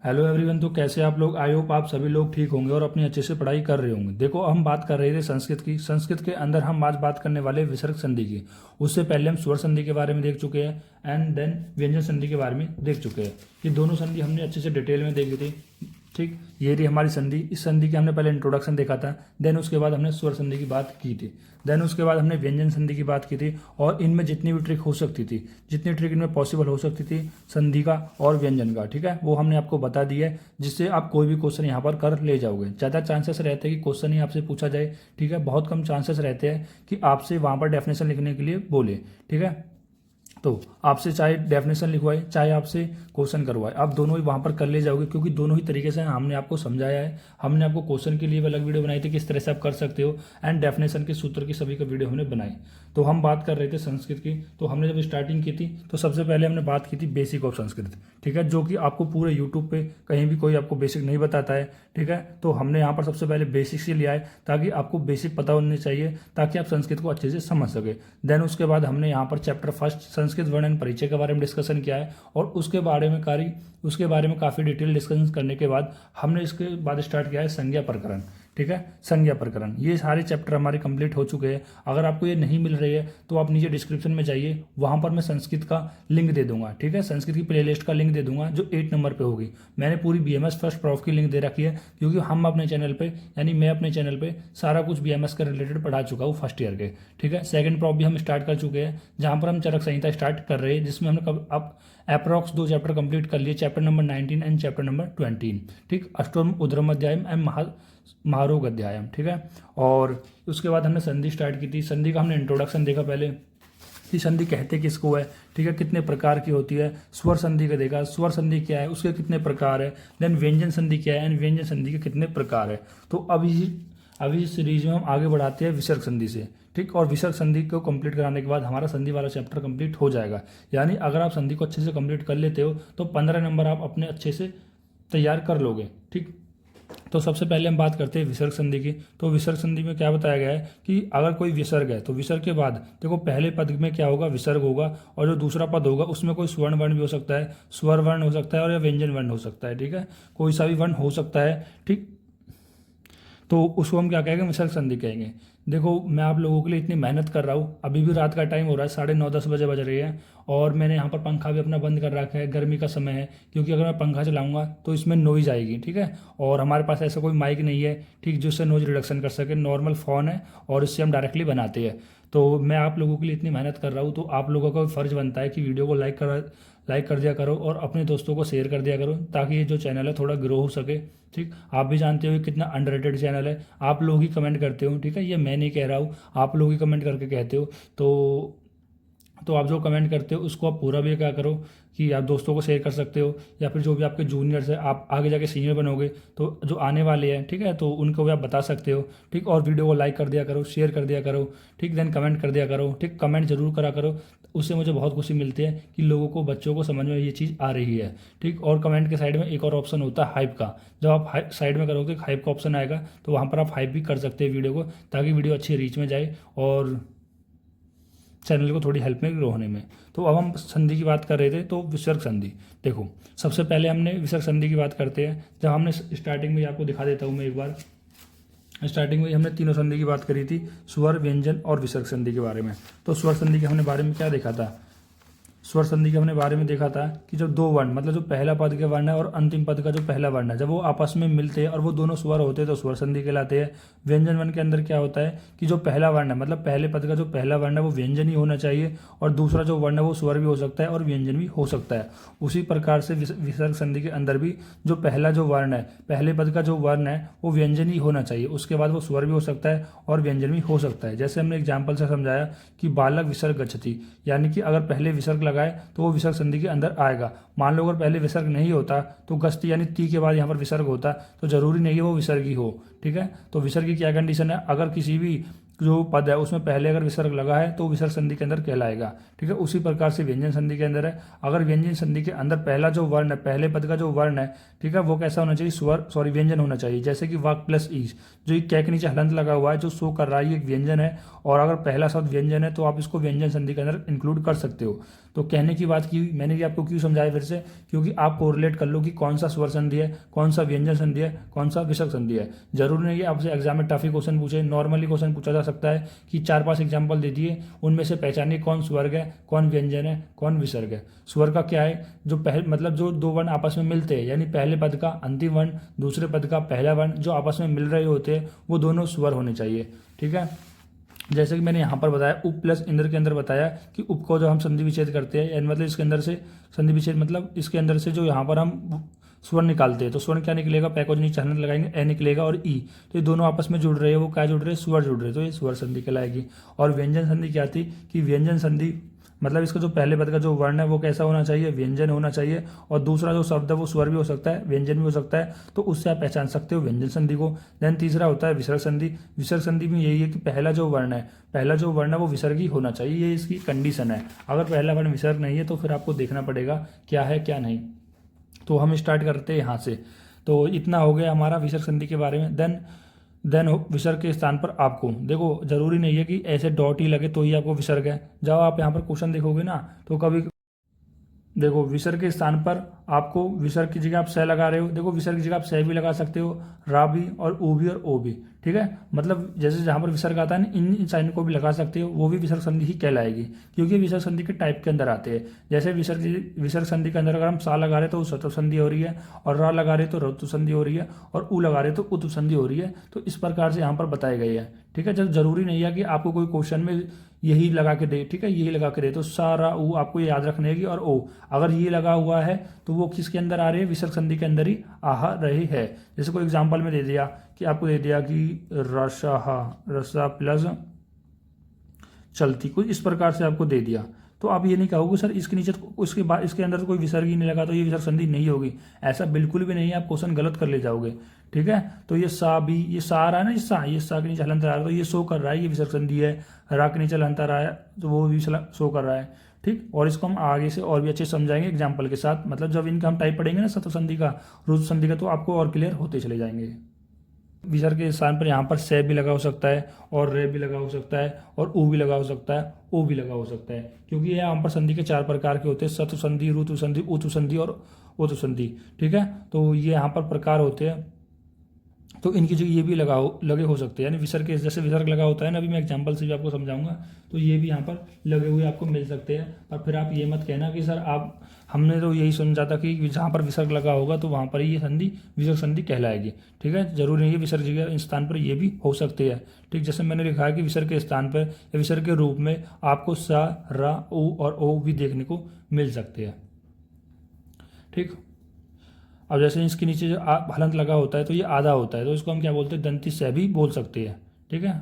Hello everyone. तो कैसे आप लोग? आई होप आप सभी लोग ठीक होंगे और अपनी अच्छे से पढ़ाई कर रहे होंगे। देखो, हम बात कर रहे थे संस्कृत की। संस्कृत के अंदर हम आज बात करने वाले विसर्ग संधि की। उससे पहले हम स्वर संधि के बारे में देख चुके हैं एंड देन व्यंजन संधि के बारे में देख चुके हैं। ये दोनों संधि हमने अच्छे से डिटेल में देखी थी। ठीक, ये रही हमारी संधि। इस संधि की हमने पहले इंट्रोडक्शन देखा था, देन उसके बाद हमने स्वर संधि की बात की थी, देन उसके बाद हमने व्यंजन संधि की बात की थी। और इनमें जितनी भी ट्रिक हो सकती थी, जितनी ट्रिक इनमें पॉसिबल हो सकती थी संधि का और व्यंजन का, ठीक है, वो हमने आपको बता दिया है, जिससे आप कोई भी क्वेश्चन यहाँ पर कर ले जाओगे। ज़्यादा चांसेस रहते हैं कि क्वेश्चन ही आपसे पूछा जाए, ठीक है। बहुत कम चांसेस रहते हैं कि आपसे वहाँ पर डेफिनेशन लिखने के लिए बोले, ठीक है। तो आपसे चाहे डेफिनेशन लिखवाए, चाहे आपसे क्वेश्चन करवाए, आप दोनों ही वहाँ पर कर ले जाओगे, क्योंकि दोनों ही तरीके से हमने आपको समझाया है। हमने आपको क्वेश्चन के लिए भी अलग वीडियो बनाई थी, किस तरह से आप कर सकते हो, एंड डेफिनेशन के सूत्र की सभी का वीडियो हमने बनाई। तो हम बात कर रहे थे संस्कृत की। तो हमने जब स्टार्टिंग की थी तो सबसे पहले हमने बात की थी बेसिक ऑफ संस्कृत, ठीक है, जो कि आपको पूरे यूट्यूब पे कहीं भी कोई आपको बेसिक नहीं बताता है, ठीक है। तो हमने यहाँ पर सबसे पहले बेसिक से लिया है, ताकि आपको बेसिक पता होने चाहिए, ताकि आप संस्कृत को अच्छे से समझ सके। देन उसके बाद हमने यहाँ पर चैप्टर फर्स्ट संस्कृत वर्ण एंड परिचय के बारे में डिस्कशन किया है, और उसके बारे में काफ़ी डिटेल डिस्कशन करने के बाद हमने इसके बाद स्टार्ट किया है संज्ञा प्रकरण, ठीक है। संज्ञा प्रकरण, ये सारे चैप्टर हमारे कंप्लीट हो चुके हैं। अगर आपको ये नहीं मिल रही है तो आप नीचे डिस्क्रिप्शन में जाइए, वहाँ पर मैं संस्कृत का लिंक दे दूंगा, ठीक है। संस्कृत की प्लेलिस्ट का लिंक दे दूंगा जो 8 नंबर पे होगी। मैंने पूरी बीएमएस फर्स्ट प्रॉफ की लिंक दे रखी है, क्योंकि हम अपने चैनल पे, यानी मैं अपने चैनल पे सारा कुछ बीएमएस के रिलेटेड पढ़ा चुका हूँ फर्स्ट ईयर के, ठीक है। सेकंड प्रॉफ भी हम स्टार्ट कर चुके हैं, जहाँ पर हम चरक संहिता स्टार्ट कर रहे हैं, जिसमें हमने अब अप्रॉक्स 2 चैप्टर कंप्लीट कर लिए, chapter number 19 and chapter number 20, ठीक। अष्टोम उद्रम अध्यायम एंड महारोग अध्यायम, ठीक है। और उसके बाद हमने संधि स्टार्ट की थी। संधि का हमने इंट्रोडक्शन देखा पहले कि संधि कहते किसको है, ठीक है, कितने प्रकार की होती है। स्वर संधि का देखा, स्वर संधि क्या है, उसके कितने प्रकार है। देन व्यंजन संधि क्या है एंड व्यंजन संधि के कितने प्रकार है। तो अभी इस सीरीज में हम आगे बढ़ाते हैं विसर्ग संधि से, ठीक। और विसर्ग संधि को कंप्लीट कराने के बाद हमारा संधि वाला चैप्टर कंप्लीट हो जाएगा। यानी अगर आप संधि को अच्छे से कंप्लीट कर लेते हो तो 15 नंबर आप अपने अच्छे से तैयार कर लोगे, ठीक। तो सबसे पहले हम बात करते हैं विसर्ग संधि की। तो विसर्ग संधि में क्या बताया गया है कि अगर कोई विसर्ग है तो विसर्ग के बाद देखो पहले पद में क्या होगा, विसर्ग होगा, और जो दूसरा पद होगा उसमें कोई स्वर्ण वर्ण भी हो सकता है, स्वर वर्ण हो सकता है, और या व्यंजन वर्ण हो सकता है, ठीक है। कोई सा भी वर्ण हो सकता है, ठीक। तो उसको हम क्या कहेंगे, विसर्ग संधि कहेंगे। देखो, मैं आप लोगों के लिए इतनी मेहनत कर रहा हूँ, अभी भी रात का टाइम हो रहा है, 9:30-10 बजे बज रही है, और मैंने यहाँ पर पंखा भी अपना बंद कर रखा है, गर्मी का समय है, क्योंकि अगर मैं पंखा चलाऊंगा तो इसमें नॉइज़ आएगी, ठीक है। और हमारे पास ऐसा कोई माइक नहीं है, ठीक, जिससे नॉइज़ रिडक्शन कर सके। नॉर्मल फ़ोन है और इससे हम डायरेक्टली बनाते हैं। तो मैं आप लोगों के लिए इतनी मेहनत कर रहा हूँ, तो आप लोगों का फ़र्ज़ बनता है कि वीडियो को लाइक कर दिया करो और अपने दोस्तों को शेयर कर दिया करो, ताकि ये जो चैनल है थोड़ा ग्रो हो सके, ठीक। आप भी जानते हो कितना अंडररेटेड चैनल है, आप लोग ही कमेंट करते हो, ठीक है, ये मैं नहीं कह रहा हूँ, आप लोग ही कमेंट करके कहते हो। तो आप जो कमेंट करते हो उसको आप पूरा भी क्या करो कि आप दोस्तों को शेयर कर सकते हो, या फिर जो भी आपके जूनियर्स है, आप आगे जाके सीनियर बनोगे तो जो आने वाले हैं, ठीक है, तो उनको भी आप बता सकते हो, ठीक। और वीडियो को लाइक कर दिया करो, शेयर कर दिया करो, ठीक। देन कमेंट कर दिया करो, ठीक, कमेंट जरूर करा करो। उससे मुझे बहुत खुशी मिलती है कि लोगों को, बच्चों को समझ में ये चीज़ आ रही है, ठीक। और कमेंट के साइड में एक और ऑप्शन होता है हाइप का। जब आप साइड में करोगे हाइप का ऑप्शन आएगा, तो वहाँ पर आप हाइप भी कर सकते हैं वीडियो को, ताकि वीडियो अच्छी रीच में जाए और चैनल को थोड़ी हेल्प में ग्रो होने में। तो अब हम संधि की बात कर रहे थे, तो विसर्ग संधि। देखो, सबसे पहले हमने विसर्ग संधि की बात करते हैं। जब हमने स्टार्टिंग में आपको दिखा देता हूँ मैं एक बार, स्टार्टिंग में हमने तीनों संधि की बात करी थी, स्वर, व्यंजन और विसर्ग संधि के बारे में। तो स्वर संधि के हमने बारे में क्या देखा था, स्वर संधि के हमने बारे में देखा था कि जब दो वर्ण, मतलब जो पहला पद के वर्ण है और अंतिम पद का जो पहला वर्ण है, जब वो आपस में मिलते हैं और वो दोनों स्वर होते हैं तो स्वर संधि कहलाते हैं। व्यंजन वर्ण के अंदर क्या होता है कि जो पहला वर्ण है, मतलब पहले पद का जो पहला वर्ण है वो व्यंजन ही होना चाहिए, और दूसरा जो वर्ण है वो स्वर भी हो सकता है और व्यंजन भी हो सकता है। उसी प्रकार से विसर्ग संधि के अंदर भी जो पहला जो वर्ण है, पहले पद का जो वर्ण है वो व्यंजन ही होना चाहिए, उसके बाद वो स्वर भी हो सकता है और व्यंजन भी हो सकता है। जैसे हमने एग्जाम्पल से समझाया कि बालक विसर्ग गच्छति, यानी कि अगर पहले विसर्ग लगाए तो वो विसर्ग संधि के अंदर आएगा। मान लो अगर पहले विसर्ग नहीं होता तो गस्ती यानी ती के बाद यहाँ पर विसर्ग होता, तो जरूरी नहीं है वो विसर्ग ही हो, ठीक है। तो विसर्ग की क्या कंडीशन है, अगर किसी भी जो पद है उसमें पहले अगर विसर्ग लगा है तो विसर्ग संधि के अंदर कहलाएगा। ठीक है, उसी प्रकार से व्यंजन संधि के अंदर है, अगर व्यंजन संधि के अंदर पहला जो वर्ण है, पहले पद का जो वर्ण है, ठीक है, वो कैसा होना चाहिए, स्वर सॉरी व्यंजन होना चाहिए। जैसे कि वाक प्लस ईज, जो ये कै के नीचे हलंत लगा हुआ है जो शो कर रहा है ये एक व्यंजन है, और अगर पहला शब्द व्यंजन है तो आप इसको व्यंजन संधि के अंदर इंक्लूड कर सकते हो। तो कहने की बात की मैंने भी आपको क्यों समझाया फिर से, क्योंकि आप कोरिलेट कर लो कि कौन सा स्वर संधि है, कौन सा व्यंजन संधि है, कौन सा विसर्ग संधि है। जरूरी नहीं है आपसे एग्जाम में टफी क्वेश्चन पूछे, नॉर्मली क्वेश्चन पूछा जा सकता है कि 4-5 एग्जाम्पल दे दिए, उनमें से पहचानिए कौन स्वर्ग है, कौन व्यंजन है, कौन विसर्ग है। स्वर का क्या है, जो पहले मतलब जो दो वर्ण आपस में मिलते हैं, यानी पहले पद का अंतिम वर्ण, दूसरे पद का पहला वर्ण जो आपस में मिल रहे होते हैं वो दोनों स्वर होने चाहिए। ठीक है, जैसे कि मैंने यहाँ पर बताया उप प्लस इंद्र के अंदर बताया कि उप को जो हम संधि विच्छेद करते हैं, यानी मतलब इसके अंदर से संधि विच्छेद मतलब इसके अंदर से जो यहाँ पर हम स्वर निकालते हैं, तो स्वर क्या निकलेगा, पै को नीचे हलंत लगाएंगे, ए निकलेगा और ई, तो ये दोनों आपस में जुड़ रहे हैं, वो क्या जुड़ रहे हैं, स्वर जुड़ रहे हैं, तो ये स्वर संधि कहलाएगी। और व्यंजन संधि क्या थी कि व्यंजन संधि मतलब इसका जो पहले पद का जो वर्ण है वो कैसा होना चाहिए, व्यंजन होना चाहिए, और दूसरा जो शब्द है वो स्वर भी हो सकता है, व्यंजन भी हो सकता है, तो उससे आप पहचान सकते हो व्यंजन संधि को। देन तीसरा होता है विसर्ग संधि। विसर्ग संधि में यही है कि पहला जो वर्ण है वो विसर्गी होना चाहिए, ये इसकी कंडीशन है। अगर पहला वर्ण विसर्ग नहीं है तो फिर आपको देखना पड़ेगा क्या है क्या नहीं। तो हम स्टार्ट करते हैं यहाँ से। तो इतना हो गया हमारा विसर्ग संधि के बारे में। देन विसर्ग के स्थान पर आपको देखो, जरूरी नहीं है कि ऐसे डॉट ही लगे तो ही आपको विसर्ग है। जब आप यहाँ पर क्वेश्चन देखोगे ना तो कभी देखो विसर्ग के स्थान पर आपको विसर्ग की जगह आप स लगा रहे हो, देखो विसर्ग की जगह आप स भी लगा सकते हो, रा भी और ऊ भी और ओ भी। ठीक है, मतलब जैसे जहाँ पर विसर्ग आता है ना इन साइन को भी लगा सकते हो, वो भी विसर्ग संधि ही कहलाएगी, क्योंकि विसर्ग संधि के टाइप के अंदर आते हैं। जैसे विसर्ग संधि के अंदर अगर हम सा लगा रहे तो सत्व संधि हो रही है, और रा लगा रहे तो ऋतु संधि हो रही है, और ऊ लगा रहे तो उतु संधि हो रही है। तो इस प्रकार से यहाँ पर बताए गए हैं। ठीक है, जब जरूरी नहीं है कि आपको कोई क्वेश्चन में यही लगा के दे, ठीक है, यही लगा के दे, तो सा रा ऊ आपको ये याद रखने की, और ओ अगर ये लगा हुआ है तो वो किसके अंदर आ रहे हैं, विसर्ग संधि के अंदर ही आ रहे हैं। जैसे कोई एग्जांपल में दे दिया कि आपको दे दिया कि रसा प्लस चलती, कुछ इस प्रकार से आपको दे दिया, तो आप ये नहीं कहोगे सर इसके नीचे उसके बाद इसके अंदर तो कोई विसर्ग ही नहीं लगा तो ये विसर्ग संधि नहीं होगी, ऐसा बिल्कुल भी नहीं है, आप क्वेश्चन गलत कर ले जाओगे। ठीक है, तो ये सा भी, ये सा आ रहा है ना, ये सा के नीचे हलंत आ रहा है तो ये शो कर रहा है ये विसर्ग संधि है, रा के नीचे हलंत आ रहा है तो वो भी शो कर रहा है। ठीक, और इसको हम आगे से और भी अच्छे समझाएंगे एग्जाम्पल के साथ, मतलब जब इनका हम टाइप पढ़ेंगे ना सत्व संधि का, रुद्र संधि का, तो आपको और क्लियर होते चले जाएंगे। विसर्ग के स्थान पर यहाँ पर से भी लगा हो सकता है, और रे भी लगा हो सकता है, और ऊ भी लगा हो सकता है, ओ भी लगा हो सकता है, क्योंकि ये यहाँ पर संधि के 4 प्रकार के होते हैं, सत्व संधि, ऋतु संधि, उतु संधि और ओतु संधि। ठीक है, तो ये यहाँ पर प्रकार होते हैं, तो इनकी जगह ये भी लगे हो सकते हैं, यानी विसर्ग के जैसे विसर्ग लगा होता है ना, अभी मैं एग्जांपल से भी आपको समझाऊंगा, तो ये भी यहाँ पर लगे हुए आपको मिल सकते हैं। और फिर आप ये मत कहना कि सर आप हमने तो यही समझा था कि जहाँ पर विसर्ग लगा होगा तो वहाँ पर ही ये संधि विसर्ग संधि कहलाएगी। ठीक है, जरूरी नहीं है विसर्ग के स्थान पर ये भी हो सकते हैं। ठीक, जैसे मैंने लिखा है कि विसर्ग के स्थान पर या विसर्ग के रूप में आपको सा रा ऊ और ओ भी देखने को मिल सकते हैं। ठीक, अब जैसे इसके नीचे जो हलंत लगा होता है तो ये आधा होता है, तो इसको हम क्या बोलते हैं, दंती से भी बोल सकते हैं। ठीक है,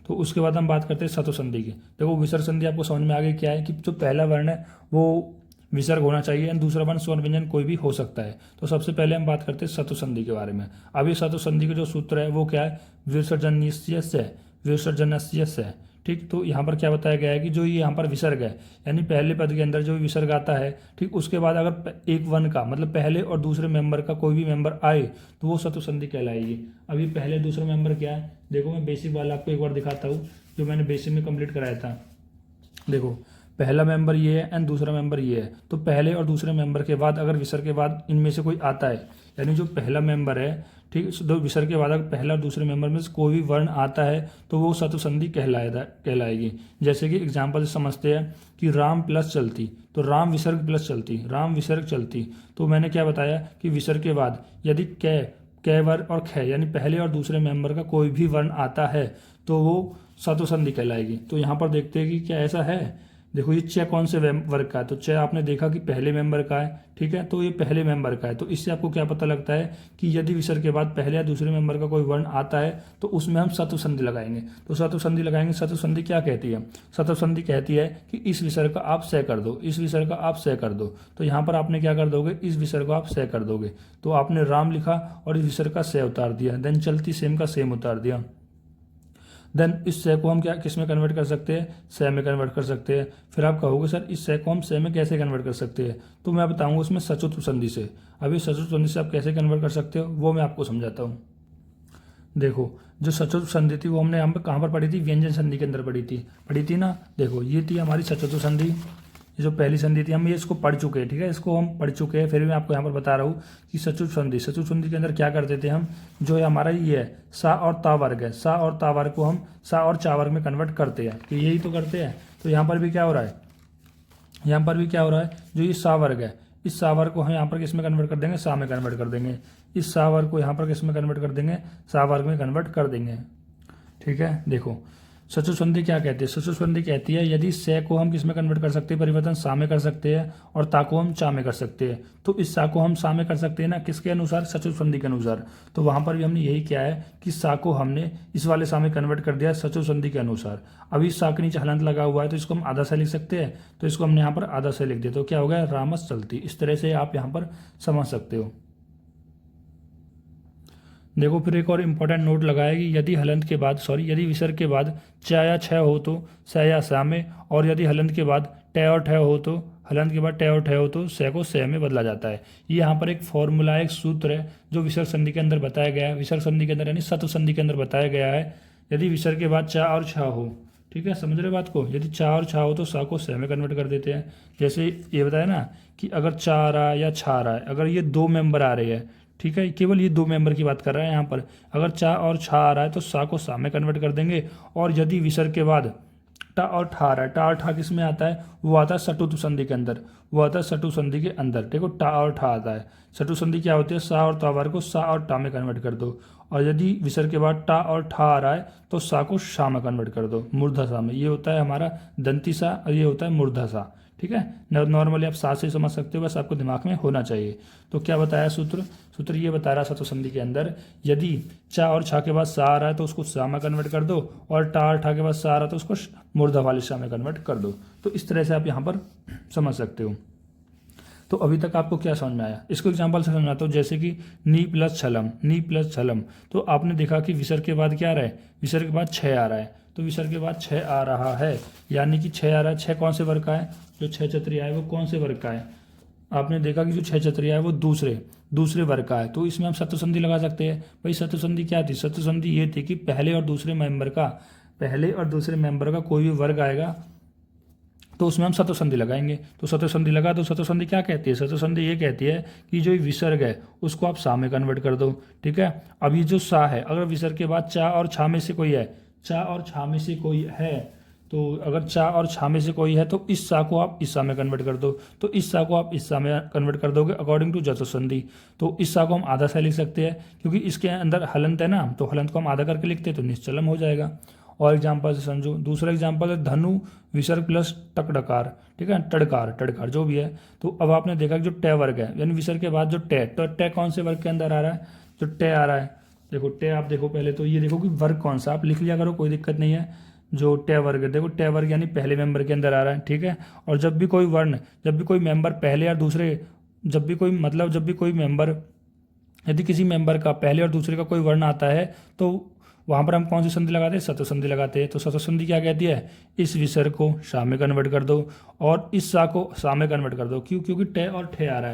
तो उसके बाद हम बात करते हैं सत्व संधि की। देखो विसर्ग संधि आपको समझ में आ गई क्या है, कि जो पहला वर्ण है वो विसर्ग होना चाहिए, और दूसरा वर्ण स्वर व्यंजन कोई भी हो सकता है। तो सबसे पहले हम बात करते हैं सत्व संधि के बारे में। अब ये सत्व संधि का जो सूत्र है वो क्या है, विसर्जन्य से। ठीक, तो यहाँ पर क्या बताया गया है कि जो ये यहाँ पर विसर्ग है, यानी पहले पद के अंदर जो विसर्ग आता है, ठीक, उसके बाद अगर एक वन का मतलब पहले और दूसरे मेंबर का कोई भी मेंबर आए तो वो सत्व संधि कहलाएगी। अब ये पहले दूसरा मेंबर क्या है, देखो मैं बेसिक वाला आपको एक बार दिखाता हूँ जो मैंने बेसिक में कंप्लीट कराया था। देखो पहला मेंबर ये है एंड दूसरा मेंबर ये है, तो पहले और दूसरे मेंबर के बाद अगर विसर्ग के बाद इनमें से कोई आता है, यानी जो पहला मेंबर है, ठीक, दो विसर्ग के बाद अगर पहला और दूसरे मेंबर में से कोई भी वर्ण आता है तो वो सत्व संधि कहलाएगी। जैसे कि एग्जाम्पल से समझते हैं कि राम प्लस चलती, तो राम विसर्ग प्लस चलती, राम विसर्ग चलती, तो मैंने क्या बताया कि विसर्ग के बाद यदि कै वर्ण और ख यानी पहले और दूसरे मेंबर का कोई भी वर्ण आता है तो वो सत्व संधि कहलाएगी। तो यहाँ पर देखते हैं कि क्या ऐसा है। देखो ये च कौन से वर्ग का है, तो च आपने देखा कि पहले मेंबर का है। ठीक है, तो ये पहले मेंबर का है, तो इससे आपको क्या पता लगता है कि यदि विसर्ग के बाद पहले या दूसरे मेंबर का कोई वर्ण आता है तो उसमें हम सत्व संधि लगाएंगे। तो सत्व संधि लगाएंगे, सत्व संधि क्या कहती है, सत्व संधि कहती है कि इस विसर्ग का आप स कर दो, इस विसर्ग का आप स कर दो। तो यहाँ पर आपने क्या कर दोगे, इस विसर्ग को आप स कर दोगे, तो आपने राम लिखा और इस विसर्ग का स उतार दिया, देन चलती सेम का सेम उतार दिया। देन इस से को हम क्या किस में कन्वर्ट कर सकते हैं, से में कन्वर्ट कर सकते हैं। फिर आप कहोगे सर इस से को हम से में कैसे कन्वर्ट कर सकते हैं, तो मैं बताऊंगा उसमें सचुत संधि से। अभी सचुत संधि से आप कैसे कन्वर्ट कर सकते हो वो मैं आपको समझाता हूँ। देखो जो सचतुर संधि थी वो हमने यहाँ पर कहाँ पर पढ़ी थी, व्यंजन संधि के अंदर पढ़ी थी ना। देखो ये थी हमारी सचतुर संधि, ये जो पहली संधि थी हम ये इसको पढ़ चुके हैं, ठीक है, इसको हम पढ़ चुके हैं। फिर भी मैं आपको यहाँ पर बता रहा हूँ कि सचुर संधि के अंदर क्या करते थे हम, जो है हमारा ये है सा और ता वर्ग है, सा और ता वर्ग को हम सा और चा वर्ग में कन्वर्ट करते हैं, तो यही तो करते हैं। तो यहाँ पर भी क्या हो रहा है, यहाँ पर भी क्या हो रहा है, जो ये सा वर्ग है इस सा वर्ग को हम यहाँ पर किस में कन्वर्ट कर देंगे, सा में कन्वर्ट कर देंगे। इस सा वर्ग को यहाँ पर किस में कन्वर्ट कर देंगे, सा वर्ग में कन्वर्ट कर देंगे, ठीक है। देखो सचुर संधि क्या कहती है, सचुर संधि कहती है यदि से को हम किस में कन्वर्ट कर सकते हैं, परिवर्तन सा में कर सकते हैं और ता को हम चा में कर सकते हैं। तो इस सा को हम सा में कर सकते हैं ना, किसके अनुसार, सचुर संधि के अनुसार। तो वहां पर भी हमने यही किया है कि सा को हमने इस वाले सा में कन्वर्ट कर दिया सचुर संधि के अनुसार। अभी सा के नीचे हलंत लगा हुआ है तो इसको हम आधा से लिख सकते हैं, तो इसको हमने यहाँ पर आधा से लिख दिया, तो क्या हो गया, रामस चलती। इस तरह से आप यहाँ पर समझ सकते हो। देखो फिर एक और इम्पोर्टेंट नोट लगाया कि यदि हलंत के बाद यदि विसर्ग के बाद च या छ हो तो स या सा में, और यदि हलंत के बाद ट और ठ हो तो हलंत के बाद ट और ठ हो तो स को से में बदला जाता है। ये यहाँ पर एक फॉर्मूला, एक सूत्र है जो विसर्ग संधि के अंदर बताया गया है, विसर्ग संधि के अंदर यानी सत्व संधि के अंदर बताया गया है। यदि विसर्ग के बाद च और छ हो, ठीक है, समझ रहे बात को, यदि चा और छा हो तो सा को से में कन्वर्ट कर देते हैं। जैसे ये बताया ना कि अगर चा आ रहा है या छा आ रहा है, अगर ये दो मेंबर आ रहे हैं, ठीक है, केवल ये दो मेंबर की बात कर रहे हैं यहाँ पर, अगर चा और छा आ रहा है तो सा को सा में कन्वर्ट कर देंगे। और यदि विसर्ग के बाद टा और ठा आ रहा है, टा और ठा किस में आता है, वो आता है सटुत संधि के अंदर, वो आता है सटु संधि के अंदर। देखो टा और ठा आता है, सटु संधि क्या होती है, सा और तावार को सा और टा में कन्वर्ट कर दो। और यदि विसर्ग के बाद टा और ठा आ रहा है तो सा को शा में कन्वर्ट कर दो, मूर्धा सा में। ये होता है हमारा दंती सा और ये होता है मूर्धा सा, ठीक है। नॉर्मली आप सा से समझ सकते हो, बस आपको दिमाग में होना चाहिए। तो क्या बताया सूत्र ये बता रहा सत्व संधि के अंदर यदि चा और छा के बाद सा आ रहा है तो उसको सा में कन्वर्ट कर दो, और टा और ठा के बाद सा आ रहा है तो उसको मूर्धा वाले सा में कन्वर्ट कर दो। तो इस तरह से आप यहाँ पर समझ सकते हो। तो अभी तक आपको क्या समझ में आया, इसको एग्जाम्पल से समझाता हूँ। जैसे कि नी प्लस छलम, तो आपने देखा कि विसर्ग के बाद क्या आ रहा है, विसर्ग के बाद छः आ रहा है, तो विसर्ग के बाद छः आ रहा है, यानी कि छः आ रहा है। छः कौन से वर्ग का है, जो छः छत्रिया है वो कौन से वर्ग का है, आपने देखा कि जो छः छत्रिया है वो दूसरे वर्ग का है। तो इसमें हम सत्व संधि लगा सकते हैं। भाई सत्व संधि क्या थी, सत्व संधि ये थी कि पहले और दूसरे मेंबर का कोई भी वर्ग आएगा तो उसमें हम सत्व संधि लगाएंगे। तो सत्व संधि लगा, तो सत्व संधि क्या कहती है, सत्व संधि ये कहती है कि जो विसर्ग है उसको आप सा में कन्वर्ट कर दो, ठीक है। अब ये जो सा है, अगर विसर्ग के बाद चा और छा में से कोई है, चा और छा में से कोई है, तो अगर चा और छा में से कोई है तो इस सा को आप इस सा में कन्वर्ट कर दो, तो इस सा को आप इस सा में कन्वर्ट कर दोगे अकॉर्डिंग टू जसो संधि। तो इस सा को हम आधा सा लिख सकते हैं क्योंकि इसके अंदर हलंत है ना, तो हलंत को हम आधा करके लिखते हैं तो निश्चलम हो जाएगा। और एग्जाम्पल से समझो, दूसरा एग्जाम्पल है धनु विसर्ग प्लस टकड़कार, ठीक है, टड़कार जो भी है। तो अब आपने देखा कि जो टे वर्ग है यानी विसर्ग के बाद जो टे, तो टे कौन से वर्ग के अंदर आ रहा है, जो टे आ रहा है, देखो टे आप देखो पहले तो ये देखो कि वर्ग कौन सा, आप लिख लिया करो कोई दिक्कत नहीं है। जो टे वर्ग है, देखो टे वर्ग यानी पहले मेंबर के अंदर आ रहा है, ठीक है। और जब भी कोई मेंबर पहले और दूसरे, जब भी कोई मेंबर, यदि किसी मेंबर का पहले और दूसरे का कोई वर्ण आता है तो वहाँ पर हम कौन सी संधि लगाते हैं, सत्व संधि लगाते हैं। तो सत्व संधि क्या कहती है, इस विसर्ग को शा में कन्वर्ट कर दो और इस सा को सा में कन्वर्ट कर दो। क्योंकि टे और ठे आ रहा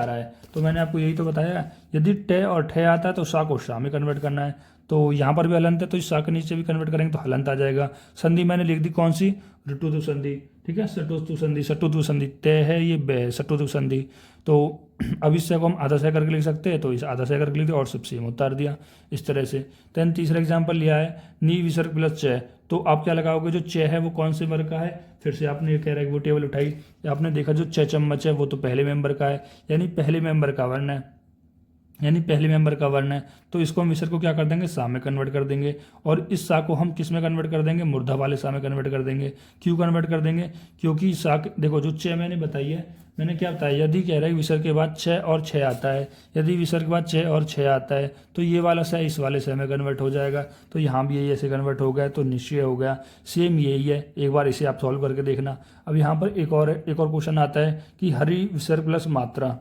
है, तो मैंने आपको यही तो बताया, यदि टे और ठे आता है तो सा को शा में कन्वर्ट करना है। तो यहाँ पर भी हलंत है तो इस सा के नीचे भी कन्वर्ट करेंगे तो हलंत आ जाएगा। संधि मैंने लिख दी कौन सी, ऋतुतु संधि, ठीक है, सटुतु संधि, तय है ये बे सटुतु संधि। तो अब इससे को हम आधा से करके लिख सकते हैं, तो इस आधा से करके लिख दिया और सब सेम उतार दिया इस तरह से। देन तीसरा एग्जाम्पल लिया है नी विसर्ग प्लस च, तो आप क्या लगाओगे, जो च है वो कौन से वर्ग का है, फिर से आपने ये कह रहा है कि वो टेबल उठाई, आपने देखा जो च चम्मच है वो तो पहले मेंबर का है, यानी पहले मेंबर का वर्ण है, तो इसको हम विसर्ग को क्या कर देंगे, सा में कन्वर्ट कर देंगे। और इस सा को हम किस में कन्वर्ट कर देंगे, मूर्धा वाले सा में कन्वर्ट कर देंगे। क्यों कन्वर्ट कर देंगे, क्योंकि सा, देखो जो च मैंने बताई है, मैंने क्या बताया, यदि कह रहा है विसर्ग के बाद छ और छः आता है, यदि विसर्ग के बाद छ और छः आता है तो ये वाला स इस वाले स में कन्वर्ट हो जाएगा। तो यहाँ भी यही ऐसे कन्वर्ट हो गया, तो निश्चय हो गया, सेम यही है। एक बार इसे आप सॉल्व करके देखना। अब यहाँ पर एक और क्वेश्चन आता है कि हरि विसर्ग प्लस मात्रा,